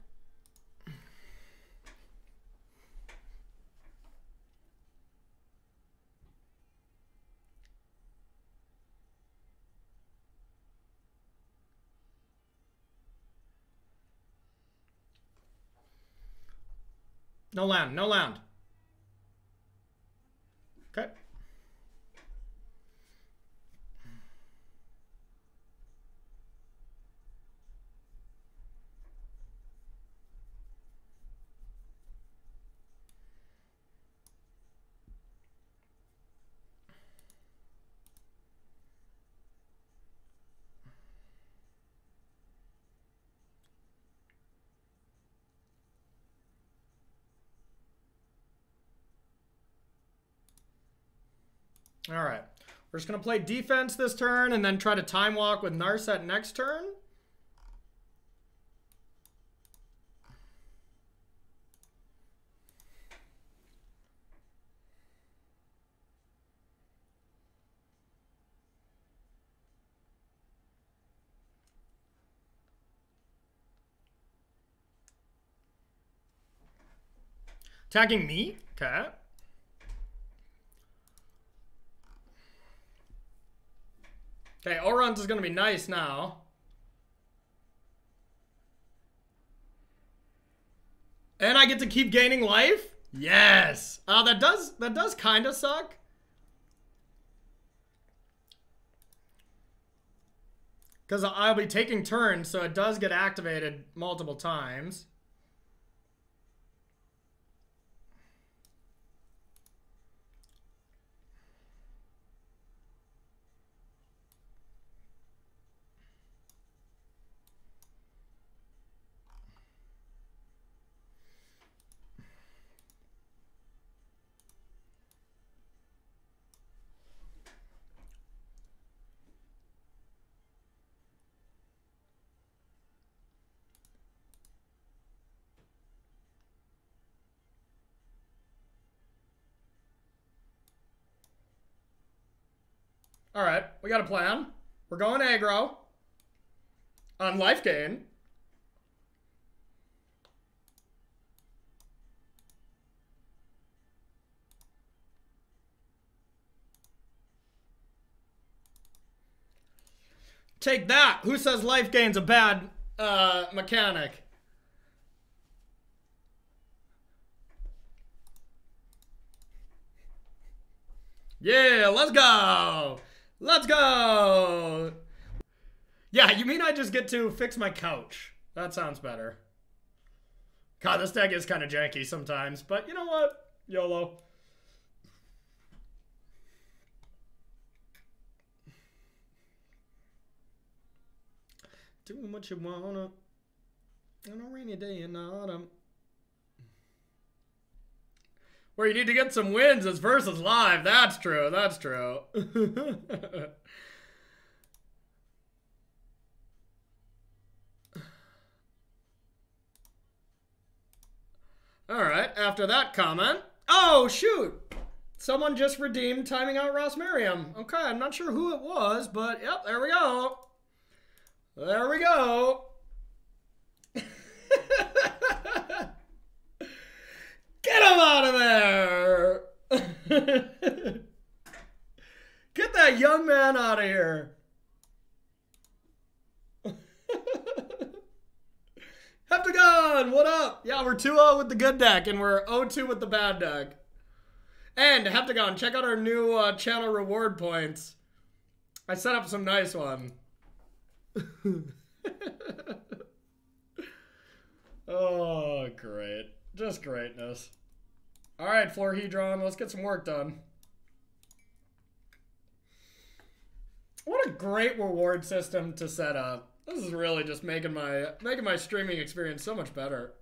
No land, no land. Okay. All right. We're just going to play defense this turn and then try to time walk with Narset next turn. Attacking me? Okay. Okay, Alrund is going to be nice now. And I get to keep gaining life? Yes! That does kind of suck. Because I'll be taking turns, so it does get activated multiple times. All right, we got a plan. We're going aggro on life gain. Take that. Who says life gain's a bad mechanic? Yeah, let's go. Let's go! Yeah, you mean I just get to fix my couch? That sounds better. God, this deck is kind of janky sometimes, but you know what? YOLO. Doing what you wanna on a rainy day in autumn. Where you need to get some wins is versus live. That's true. That's true. All right. After that comment. Oh, shoot. Someone just redeemed Timing Out Ross Merriam. Okay. I'm not sure who it was, but yep. There we go. There we go. Get him out of there! Get that young man out of here. Heptagon, what up? Yeah, we're 2-0 with the good deck, and we're 0-2 with the bad deck. And Heptagon, check out our new channel reward points. I set up some nice one. Oh, great. Just greatness. All right, Florhedron, let's get some work done. What a great reward system to set up. This is really just making my streaming experience so much better.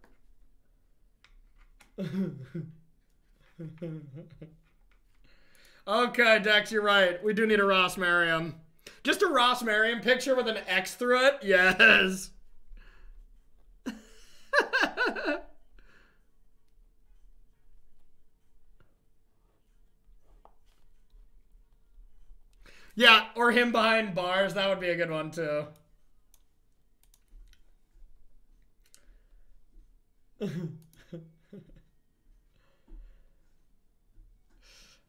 Okay, Dex, you're right. We do need a Ross Merriam. Just a Ross Merriam picture with an X through it? Yes. Yeah, or him behind bars. That would be a good one, too.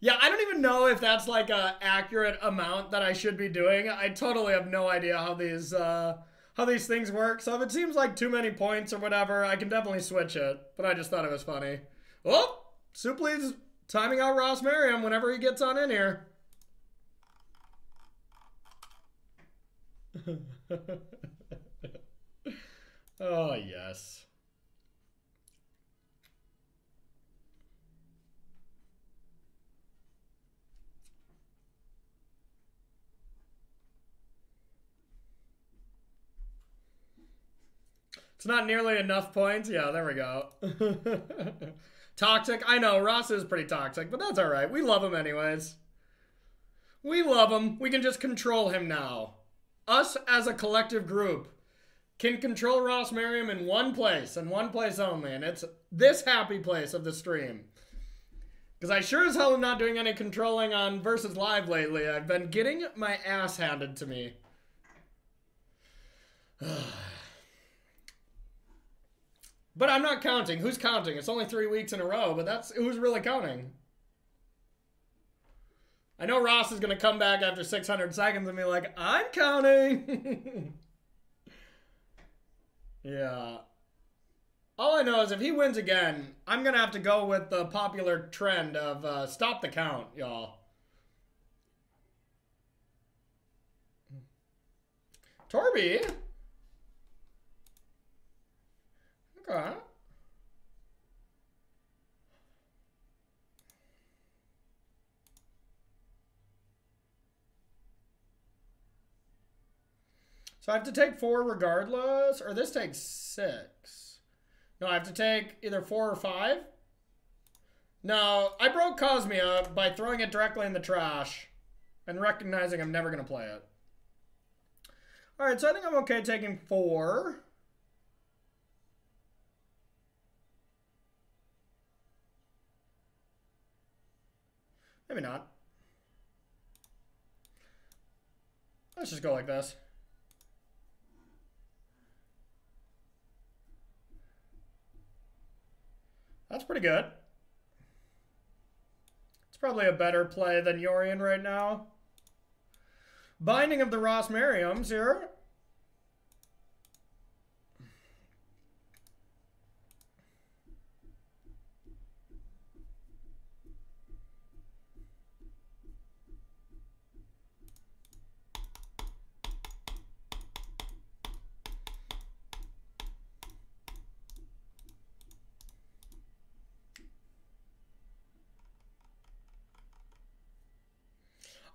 Yeah, I don't even know if that's like a accurate amount that I should be doing. I totally have no idea how these things work. So if it seems like too many points or whatever, I can definitely switch it. But I just thought it was funny. Oh, Supley's timing out Ross Merriam whenever he gets on in here. Oh, yes. It's not nearly enough points. Yeah, there we go. Toxic. I know, Ross is pretty toxic, but that's all right. We love him anyways. We love him. We can just control him now. Us as a collective group can control Ross Merriam in one place and one place only, and it's this happy place of the stream. Because I sure as hell am not doing any controlling on Versus Live lately. I've been getting my ass handed to me. But I'm not counting. Who's counting? It's only 3 weeks in a row, but that's who's really counting. I know Ross is going to come back after 600 seconds and be like, I'm counting. Yeah. All I know is if he wins again, I'm going to have to go with the popular trend of stop the count, y'all. Torby. Okay. So I have to take 4 regardless, or this takes 6. No, I have to take either 4 or 5. No, I broke Cosmia by throwing it directly in the trash and recognizing I'm never going to play it. All right, so I think I'm okay taking 4. Maybe not. Let's just go like this. That's pretty good. It's probably a better play than Yorion right now. Binding of the Ross Merriams here.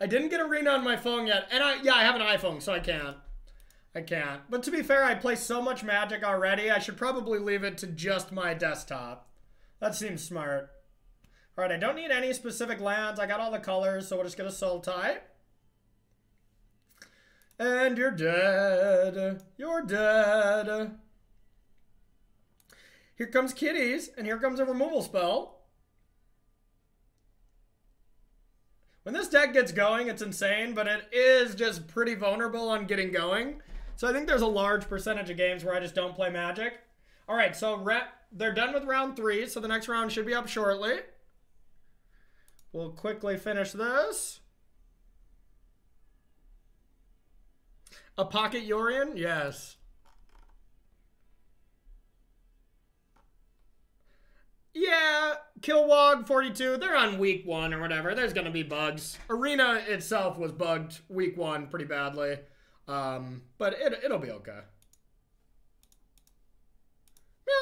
I didn't get Arena on my phone yet. And I have an iPhone, so I can't. But to be fair, I play so much Magic already, I should probably leave it to just my desktop. That seems smart. All right, I don't need any specific lands. I got all the colors, so we'll just get a Soul Tie. And you're dead. You're dead. Here comes Kitties, and here comes a removal spell. When this deck gets going, it's insane, but it is just pretty vulnerable on getting going. So I think there's a large percentage of games where I just don't play Magic. All right, so they're done with round 3, so the next round should be up shortly. We'll quickly finish this. A pocket Yorion? Yes. Yeah, Kilwog 42, they're on week 1 or whatever. There's going to be bugs. Arena itself was bugged week 1 pretty badly. But it'll be okay. Meow.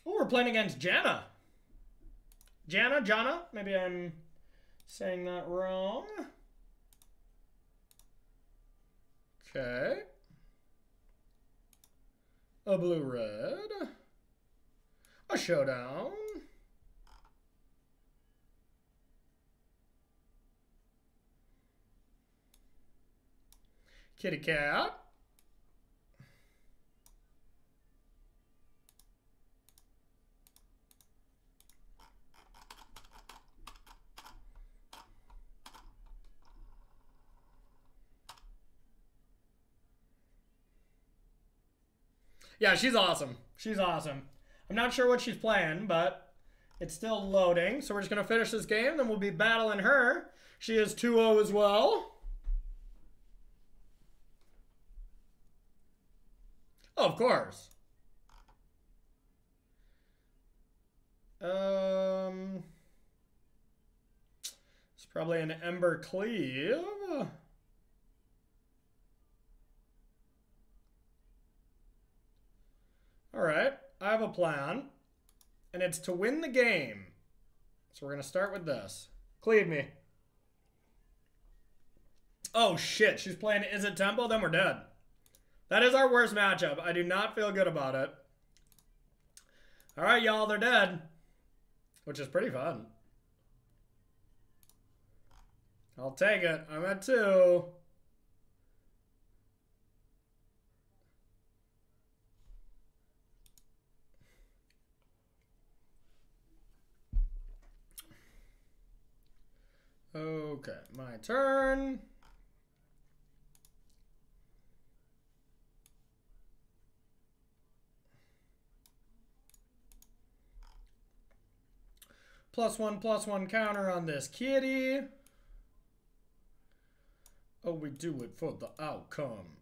Oh, we're playing against Jana. Jana? Maybe I'm saying that wrong. Okay. A blue-red. A Showdown. Kitty cat. Yeah, she's awesome. She's awesome. I'm not sure what she's playing, but it's still loading. So we're just going to finish this game, then we'll be battling her. She is 2-0 as well. Oh, of course. It's probably an Ember Cleave. All right, I have a plan, and it's to win the game. So we're going to start with this. Cleave me. Oh, shit. She's playing Is It Temple? Then we're dead. That is our worst matchup. I do not feel good about it. All right, y'all, they're dead. Which is pretty fun. I'll take it. I'm at 2. Okay, my turn. +1/+1 counter on this kitty. Oh, we do it for the outcome.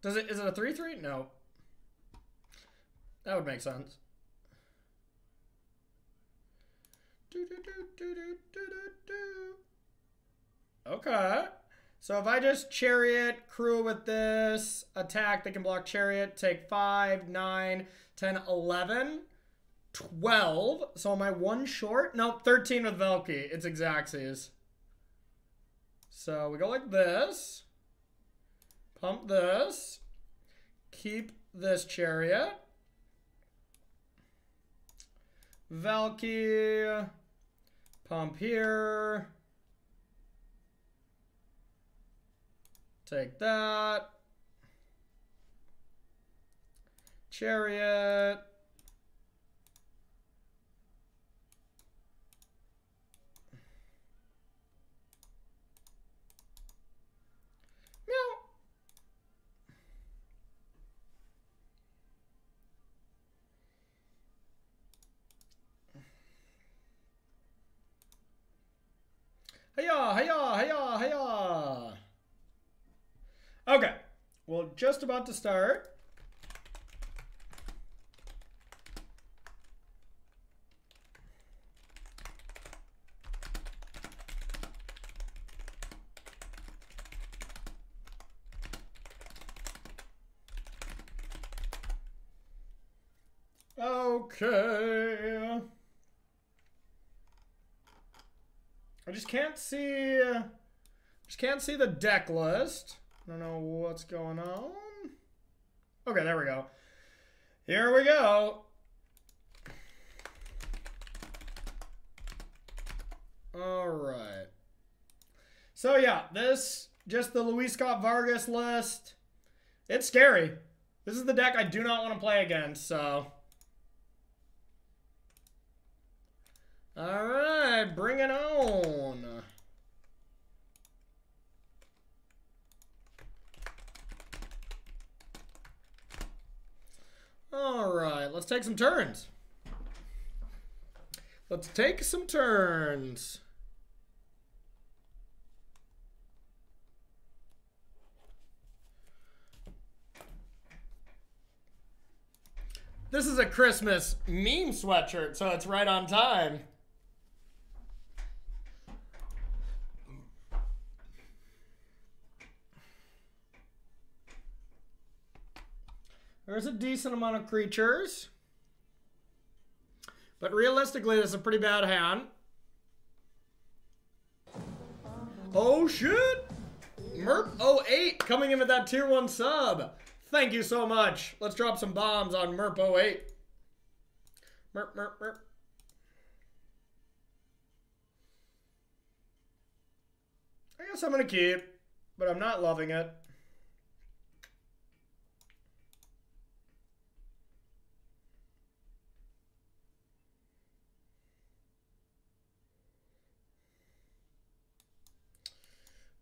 Is it a 3/3? No. That would make sense. Okay. So if I just Chariot, crew with this, attack, they can block Chariot, take 5, 9, 10, 11, 12. So am I 1 short? Nope, 13 with Velky. It's Xaxes. So we go like this. Pump this. Keep this Chariot. Velky. Pump here. Take that. Chariot. Hiya, hiya, hiya, hiya. Okay, well, just about to start. Okay. I just can't see the deck list. I don't know what's going on. Okay, there we go. Here we go. All right. So yeah, this, just the Luis Scott Vargas list. It's scary. This is the deck I do not want to play against, so. All right, bring it on. All right, let's take some turns. Let's take some turns. This is a Christmas meme sweatshirt, so it's right on time. There's a decent amount of creatures. But realistically, this is a pretty bad hand. Oh, shit! Merp08 coming in with that tier 1 sub. Thank you so much. Let's drop some bombs on Merp08. Merp, merp, merp. I guess I'm going to keep, but I'm not loving it.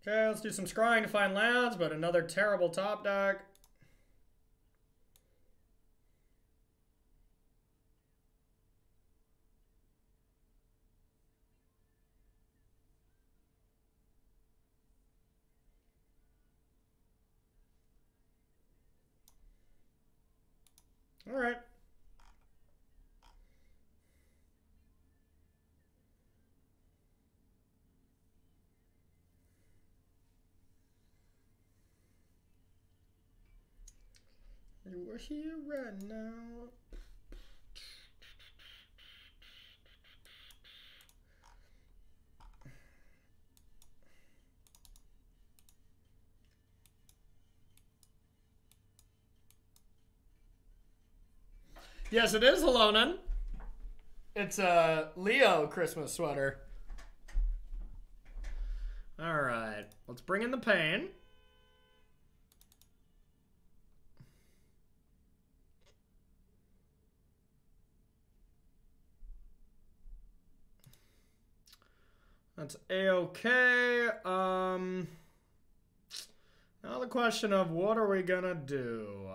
Okay, let's do some scrying to find lands, but another terrible top deck. All right. We're here right now. Yes, it is Halonen. It's a Leo Christmas sweater. All right, let's bring in the pain. That's A-okay. Now the question of what are we gonna do?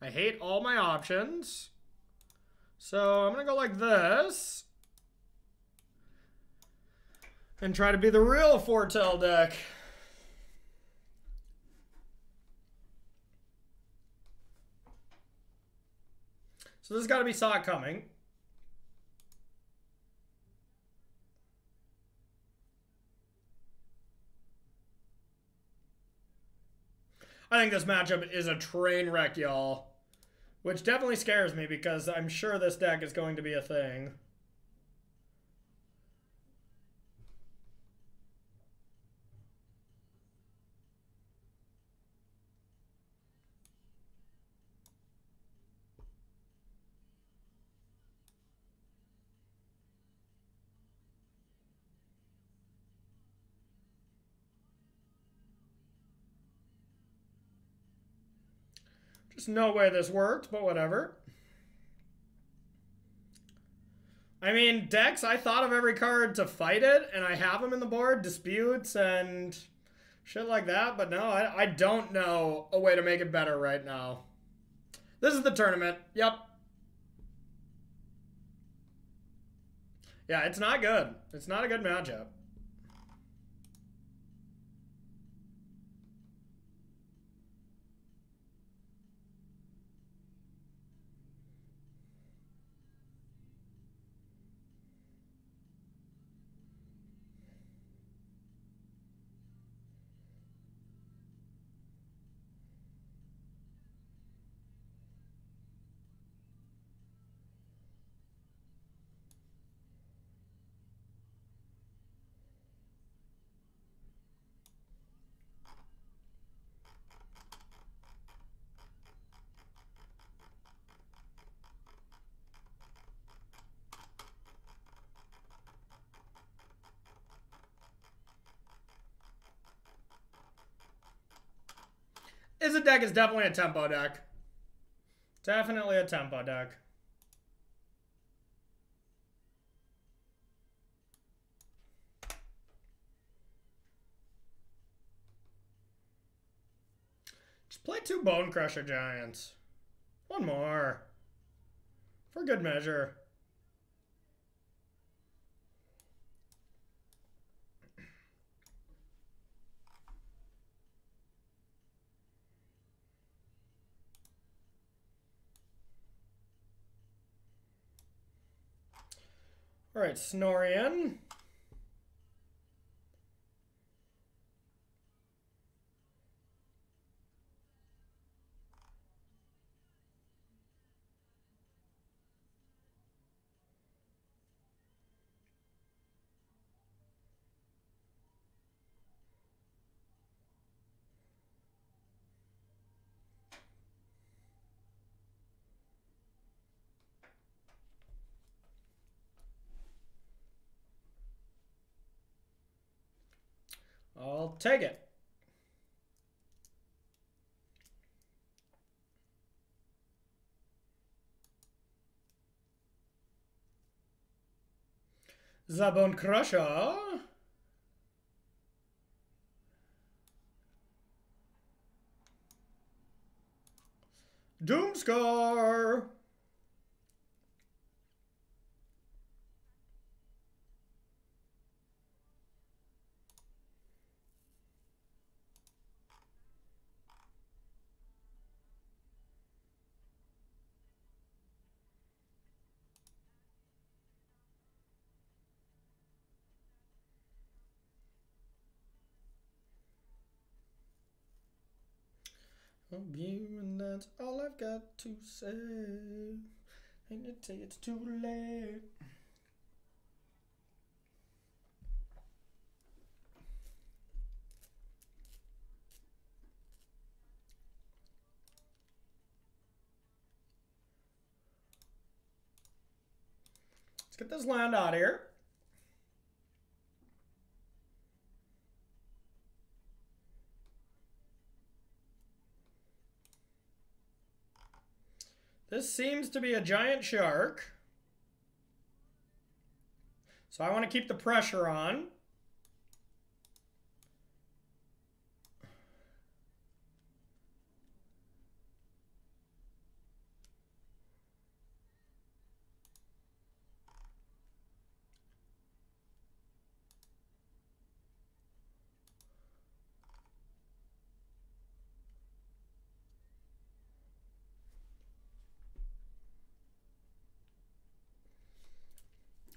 I hate all my options. So I'm gonna go like this. And try to be the real Foretell deck. So this has got to be Saw It Coming. I think this matchup is a train wreck, y'all. Which definitely scares me because I'm sure this deck is going to be a thing. Just no way this worked, but whatever. I mean, decks, I thought of every card to fight it, and I have them in the board, disputes and shit like that, but no, I don't know a way to make it better right now. This is the tournament. Yep. Yeah, it's not good. It's not a good matchup. This deck is definitely a tempo deck. Definitely a tempo deck. Just play 2 Bone Crusher Giants. One more. For good measure. All right, Snorian. I'll take it. Zabon Crusher. Doomskar. I'm you, and that's all I've got to say. And you say it's too late. Let's get this land out of here. This seems to be a giant shark. So I want to keep the pressure on.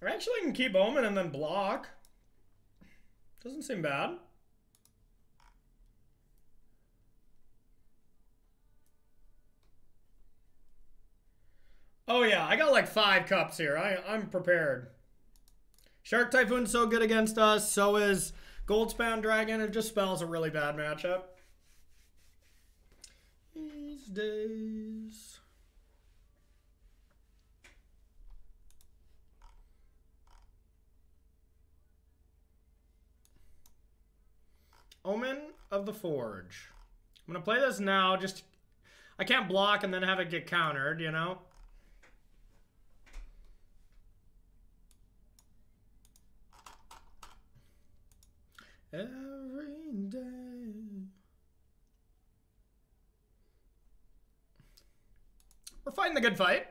I actually can keep Omen and then block. Doesn't seem bad. Oh yeah, I got like 5 cups here. I'm prepared. Shark Typhoon's so good against us. So is Goldspan Dragon. It just spells a really bad matchup. These days. Omen of the Forge. I'm going to play this now. Just, I can't block and then have it get countered, you know? Every day. We're fighting the good fight.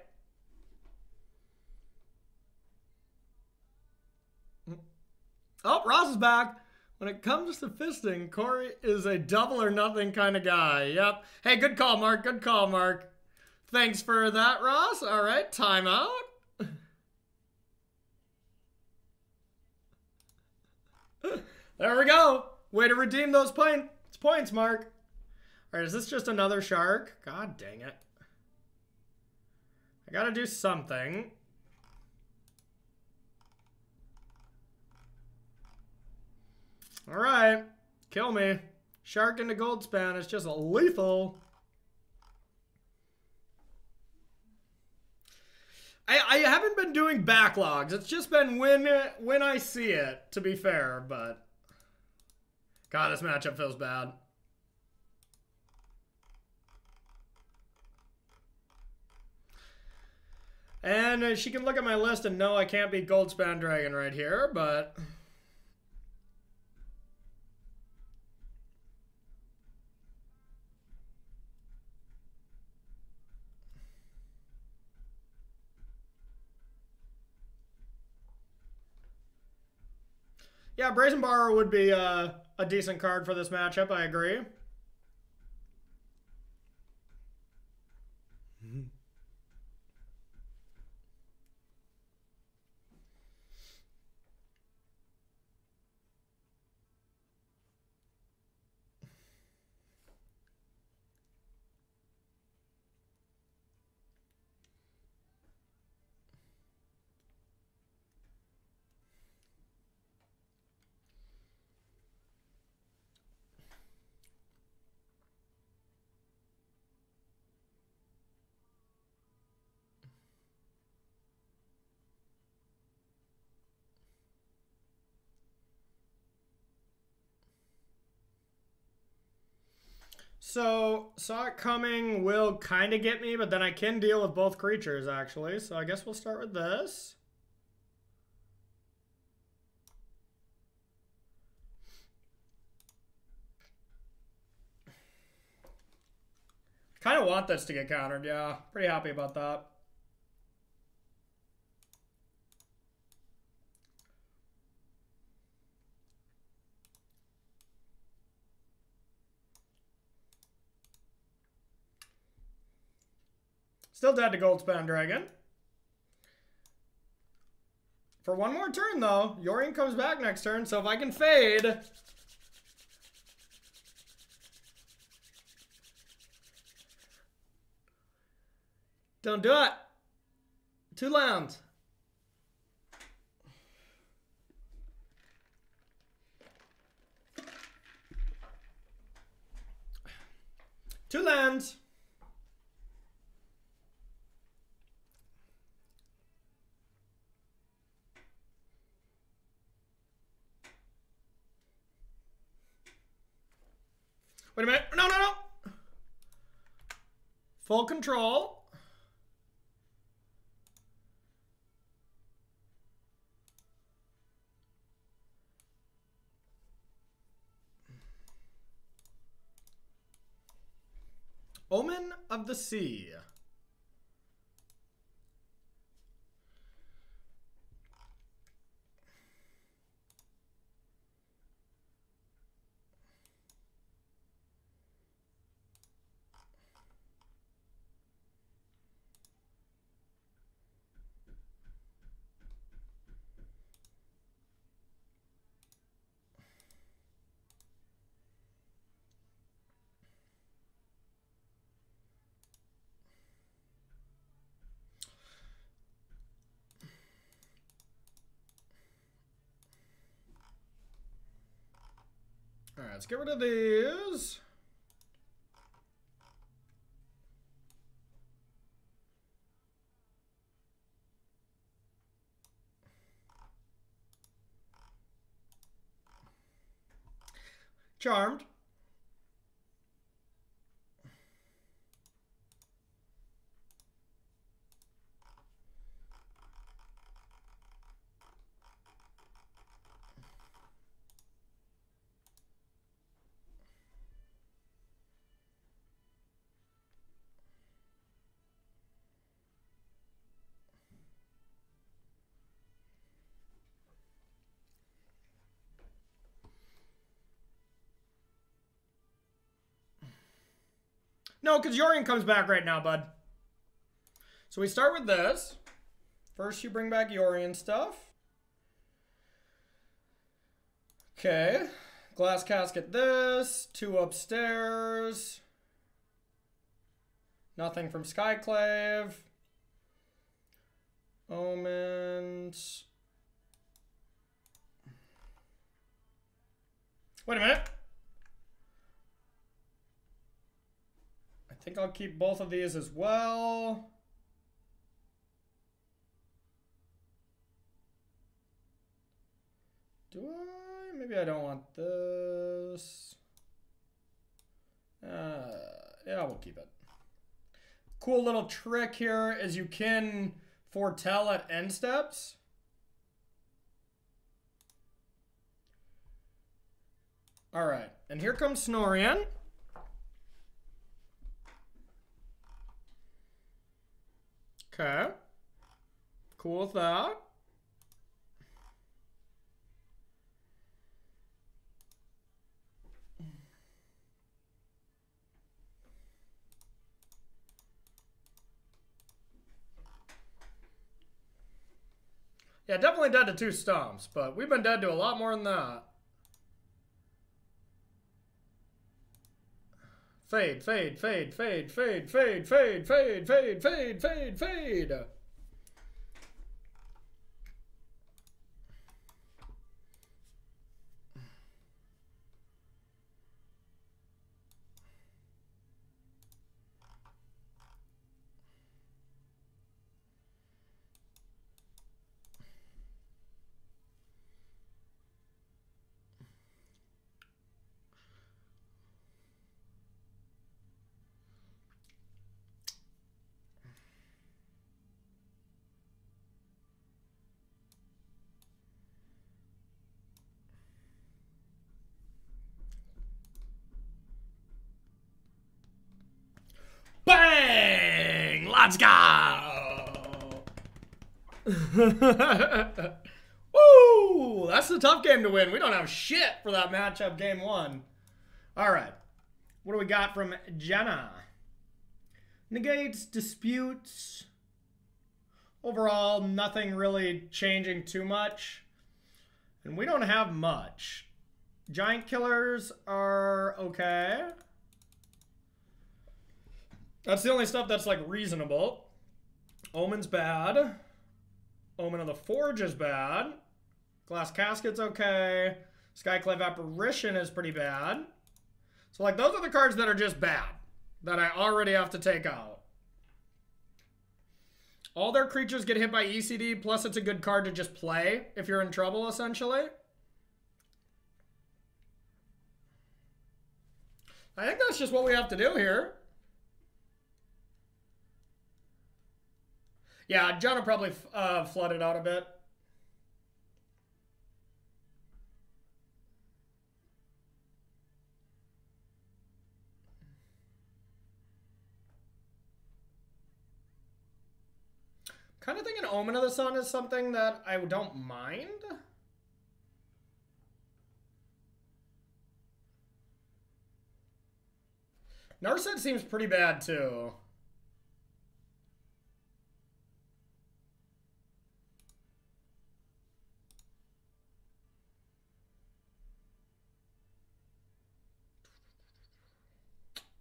Oh, Ross is back. When it comes to fisting, Corey is a double or nothing kind of guy. Yep. Hey, good call, Mark. Good call, Mark. Thanks for that, Ross. All right, timeout. There we go. Way to redeem those points, Mark. All right, is this just another shark? God dang it. I gotta do something. All right, kill me. Shark into Goldspan is just lethal. I haven't been doing backlogs. It's just been when I see it, to be fair, but God, this matchup feels bad. And she can look at my list and know I can't beat Goldspan Dragon right here, but yeah, Brazen Borrower would be a decent card for this matchup, I agree. So, saw it coming will kind of get me, but then I can deal with both creatures, actually. So I guess we'll start with this. Kind of want this to get countered, yeah. Pretty happy about that. Still dead to Goldspan Dragon. For one more turn, though. Yorion comes back next turn, so if I can fade... Don't do it. 2 lands. Two lands. Wait a minute. No, no, no. Full control. Omen of the Sea. All right, let's get rid of these. Charmed. No, because Yorion comes back right now, bud. So we start with this. First, you bring back Yorion stuff. Okay. Glass Casket this. 2 upstairs. Nothing from Skyclave. Omens. Wait a minute. I think I'll keep both of these as well. Do I? Maybe I don't want this. Yeah, we'll keep it. Cool little trick here is you can foretell at end steps. All right, and here comes Snorian. Okay. Cool with that. Yeah, definitely dead to 2 stomps, but we've been dead to a lot more than that. Fade, fade, fade, fade, fade, fade, fade, fade, fade, fade, fade, fade. Let's go! Woo! That's the tough game to win. We don't have shit for that matchup game 1. All right. What do we got from Jenna? Negates, disputes. Overall, nothing really changing too much. And we don't have much. Giant killers are okay. That's the only stuff that's like reasonable. Omen's bad. Omen of the Forge is bad. Glass Casket's okay. Skyclave Apparition is pretty bad. So like those are the cards that are just bad. That I already have to take out. All their creatures get hit by ECD, plus it's a good card to just play if you're in trouble, essentially. I think that's just what we have to do here. Yeah, John will probably flood it out a bit. Kind of thinking Omen of the Sun is something that I don't mind. Narset seems pretty bad too.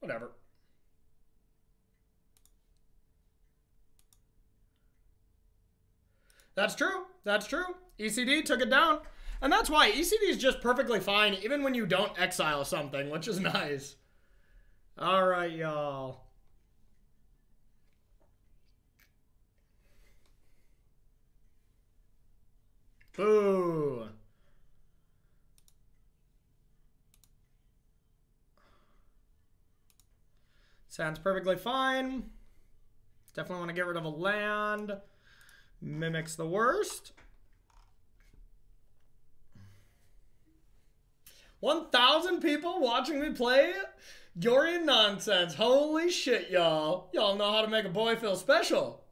Whatever. That's true. That's true. ECD took it down. And that's why ECD is just perfectly fine even when you don't exile something, which is nice. All right, y'all. Boo. Sounds perfectly fine. Definitely want to get rid of a land. Mimic's the worst. 1,000 people watching me play Yorion nonsense. Holy shit, y'all. Y'all know how to make a boy feel special.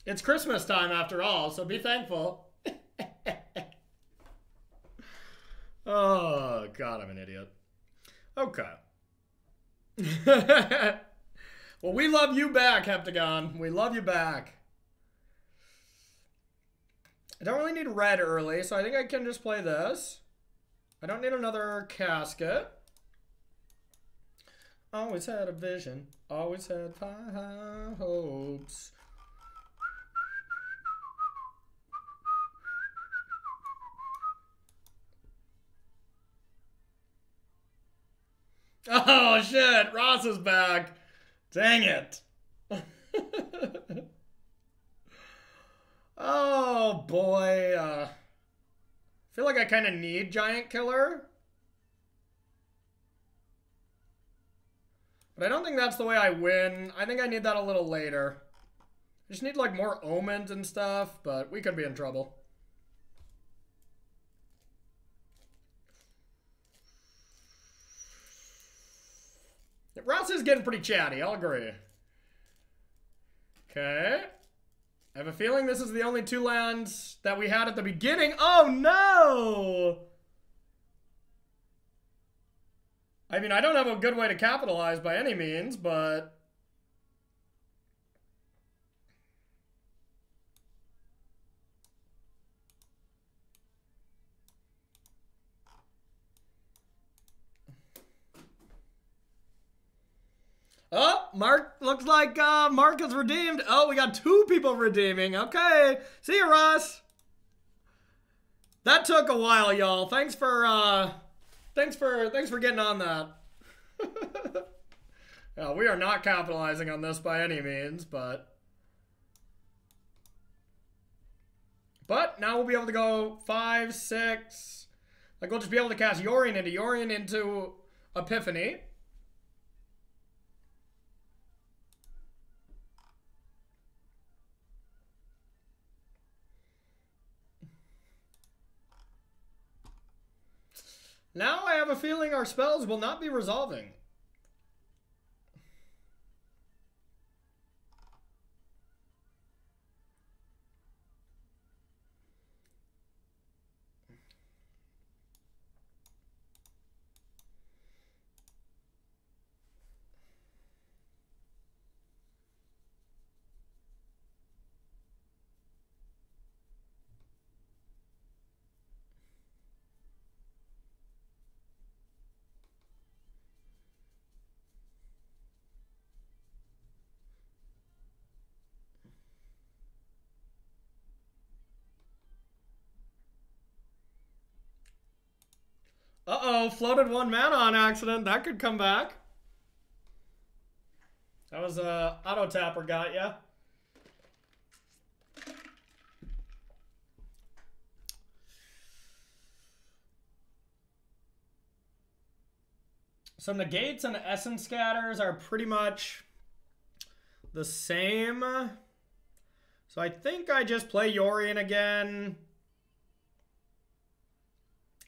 It's Christmas time after all, so be thankful. Oh, God, I'm an idiot. Okay. Well, we love you back, Heptagon. We love you back. I don't really need red early, so I think I can just play this. I don't need another casket. Always had a vision. Always had high hopes. Oh, shit. Ross is back. Dang it. Oh, boy. I feel like I kind of need Giant Killer. But I don't think that's the way I win. I think I need that a little later. I just need, like, more Omens and stuff, but we could be in trouble. Ross is getting pretty chatty, I'll agree. Okay. I have a feeling this is the only 2 lands that we had at the beginning. Oh, no! I mean, I don't have a good way to capitalize by any means, but... Oh, Mark, looks like Mark is redeemed. Oh, we got 2 people redeeming. Okay. See you, Ross. That took a while, y'all. Thanks for getting on that. Yeah, we are not capitalizing on this by any means, but now we'll be able to go 5, 6. Like, we'll just be able to cast Yorion into Epiphany. Now I have a feeling our spells will not be resolving. Uh-oh, floated 1 mana on accident. That could come back. That was auto tapper got ya. So negates and essence scatters are pretty much the same. So I think I just play Yorion again.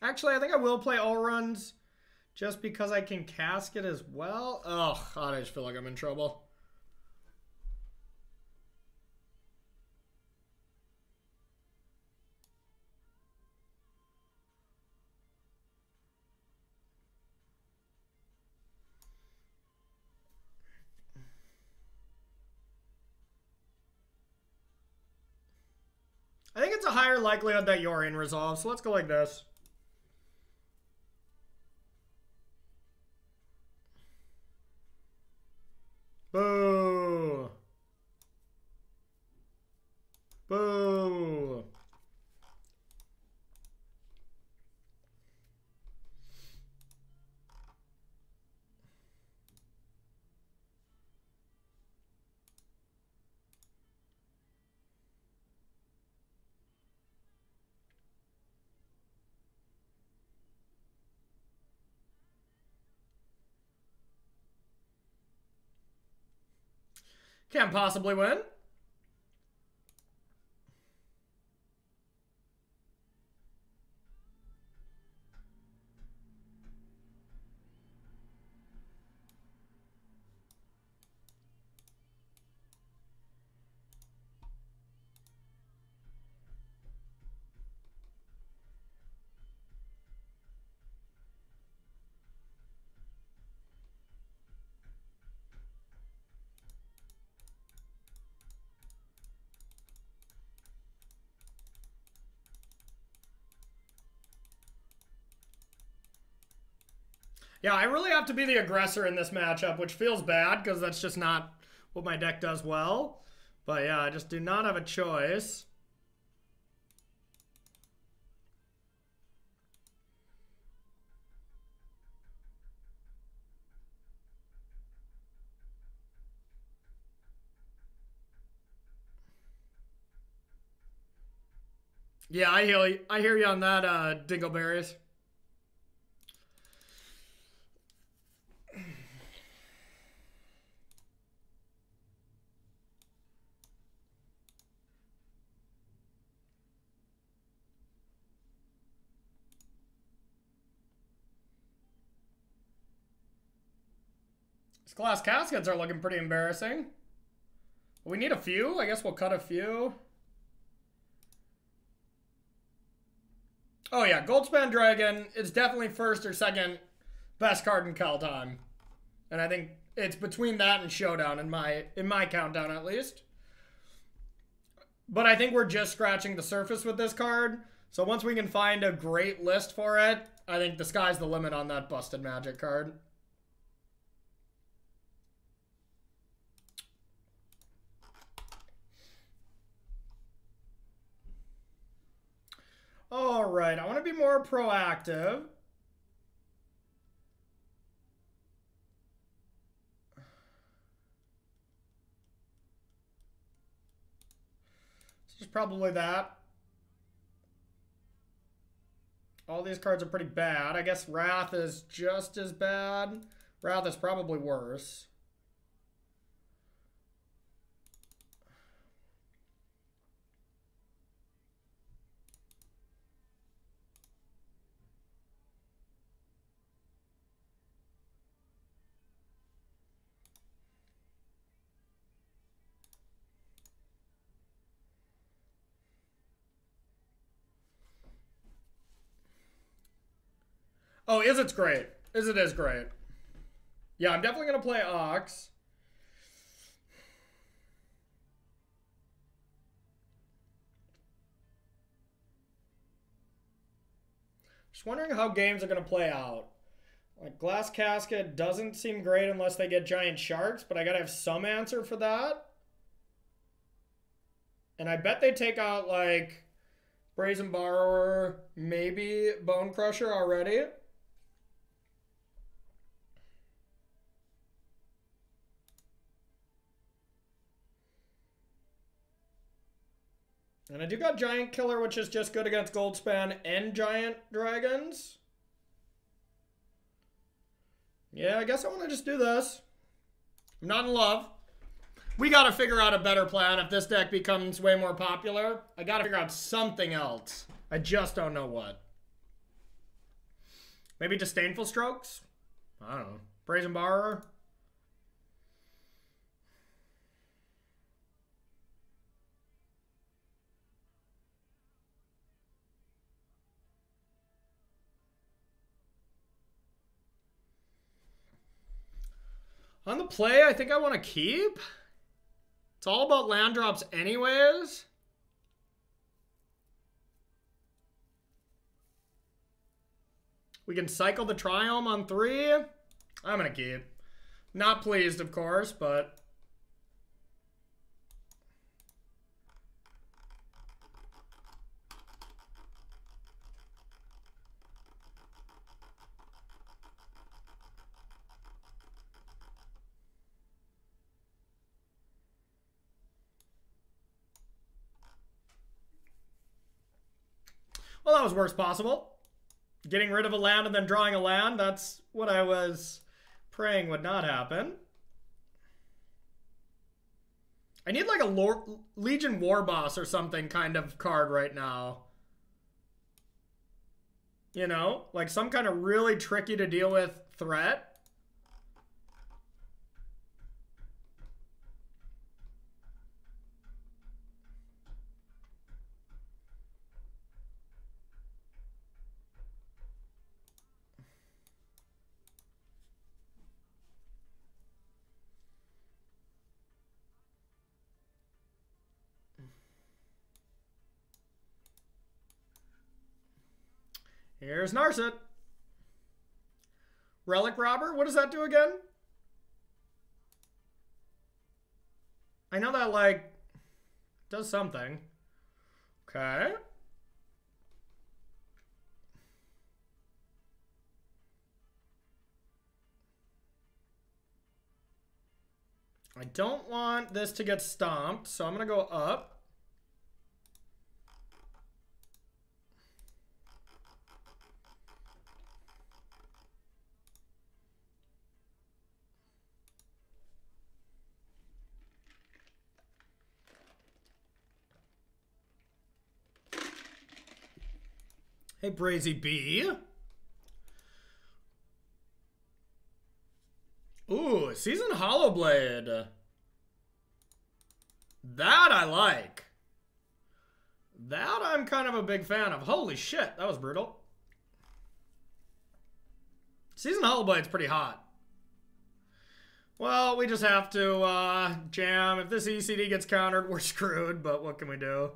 Actually, I think I will play Alrund just because I can cast it as well. Oh, God, I just feel like I'm in trouble. I think it's a higher likelihood that Yorion resolves, so let's go like this. Boo. Boo. Can't possibly win. Yeah, I really have to be the aggressor in this matchup, which feels bad because that's just not what my deck does well. But yeah, I just do not have a choice. Yeah, I hear you on that, Dingleberries. These glass caskets are looking pretty embarrassing. We need a few. I guess we'll cut a few. Oh yeah, Goldspan Dragon is definitely first or second best card in Kaldheim. And I think it's between that and Showdown in my countdown at least. But I think we're just scratching the surface with this card. So once we can find a great list for it, I think the sky's the limit on that Busted Magic card. All right, I want to be more proactive. This is probably that. All these cards are pretty bad. I guess Wrath is just as bad. Wrath is probably worse. Oh, Izzet's great. Izzet is great. Yeah, I'm definitely going to play Ox. Just wondering how games are going to play out. Like, Glass Casket doesn't seem great unless they get giant sharks, but I got to have some answer for that. And I bet they take out, like, Brazen Borrower, maybe Bone Crusher already. And I do got Giant Killer, which is just good against Goldspan and Giant Dragons. Yeah, I guess I want to just do this. I'm not in love. We got to figure out a better plan if this deck becomes way more popular. I got to figure out something else. I just don't know what. Maybe Disdainful Strokes? I don't know. Brazen Borrower? On the play, I think I want to keep. It's all about land drops anyways. We can cycle the Triome on 3. I'm going to keep. Not pleased, of course, but... Well, that was worst possible. Getting rid of a land and then drawing a land, that's what I was praying would not happen. I need like a Legion War Boss or something kind of card right now. You know, like some kind of really tricky to deal with threat. Here's Narset. Relic Robber? What does that do again? I know that, like, does something. Okay. I don't want this to get stomped, so I'm going to go up. Hey, Brazy B. Ooh, Seasoned Hollowblade. That I like. That I'm kind of a big fan of. Holy shit, that was brutal. Seasoned Hollowblade's pretty hot. Well, we just have to jam. If this ECD gets countered, we're screwed, but what can we do?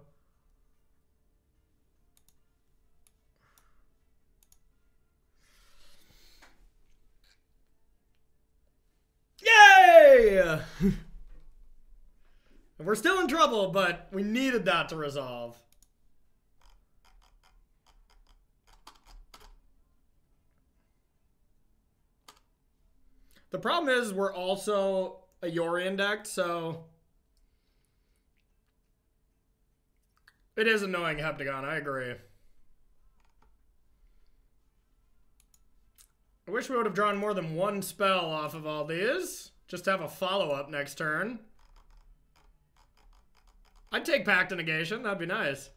Yay! We're still in trouble, but we needed that to resolve. The problem is we're also a Yorion deck, so it is annoying, Heptagon. I agree. I wish we would have drawn more than one spell off of all these. Just to have a follow-up next turn. I'd take Pact of Negation. That'd be nice.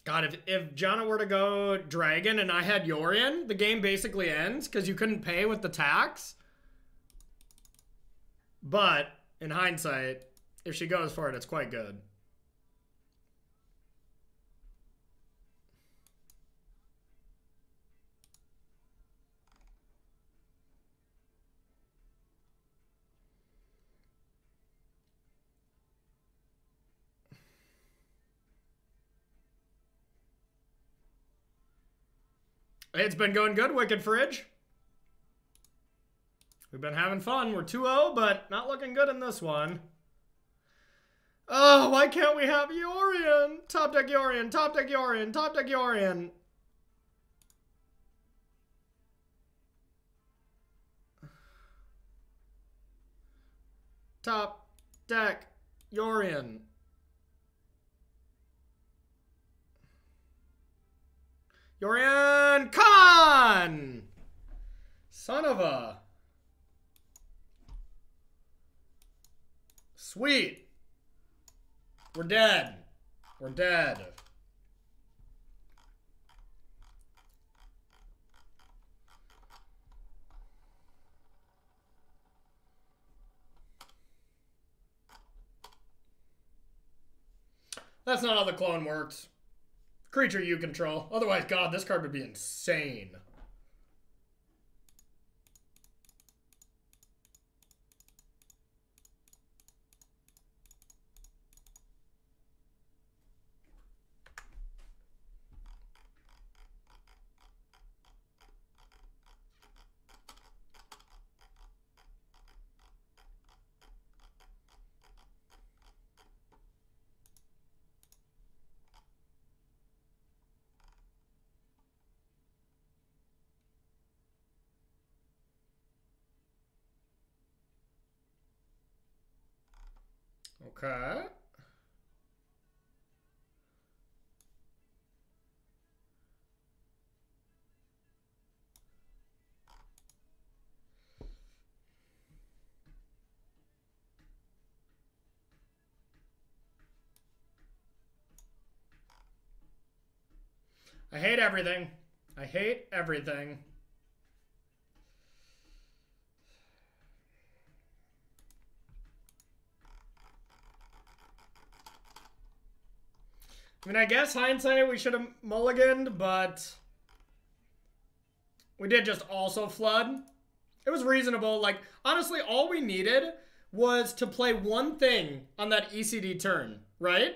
God, if Jana were to go Dragon and I had Yorion, the game basically ends because you couldn't pay with the tax. But, in hindsight, if she goes for it, it's quite good. It's been going good, Wicked Fridge. We've been having fun. We're 2-0, but not looking good in this one. Oh, why can't we have Yorion? Top deck Yorion, top deck Yorion, top deck Yorion. top deck, Yorion. Yorion, come on! Son of a... Sweet. We're dead. We're dead. That's not how the clone works. Creature you control. Otherwise, God, this card would be insane. Okay. I hate everything. I hate everything. I mean, I guess hindsight, we should have mulliganed, but we did just also flood. It was reasonable. Like, honestly, all we needed was to play one thing on that ECD turn, right?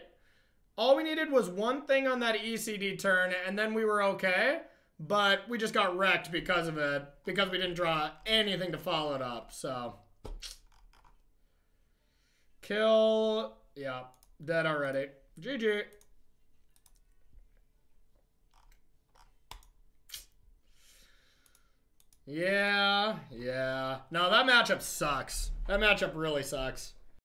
All we needed was one thing on that ECD turn, and then we were okay. But we just got wrecked because of it, because we didn't draw anything to follow it up, so. Kill. Yeah, dead already. GG. Yeah. No, that matchup sucks. That matchup really sucks.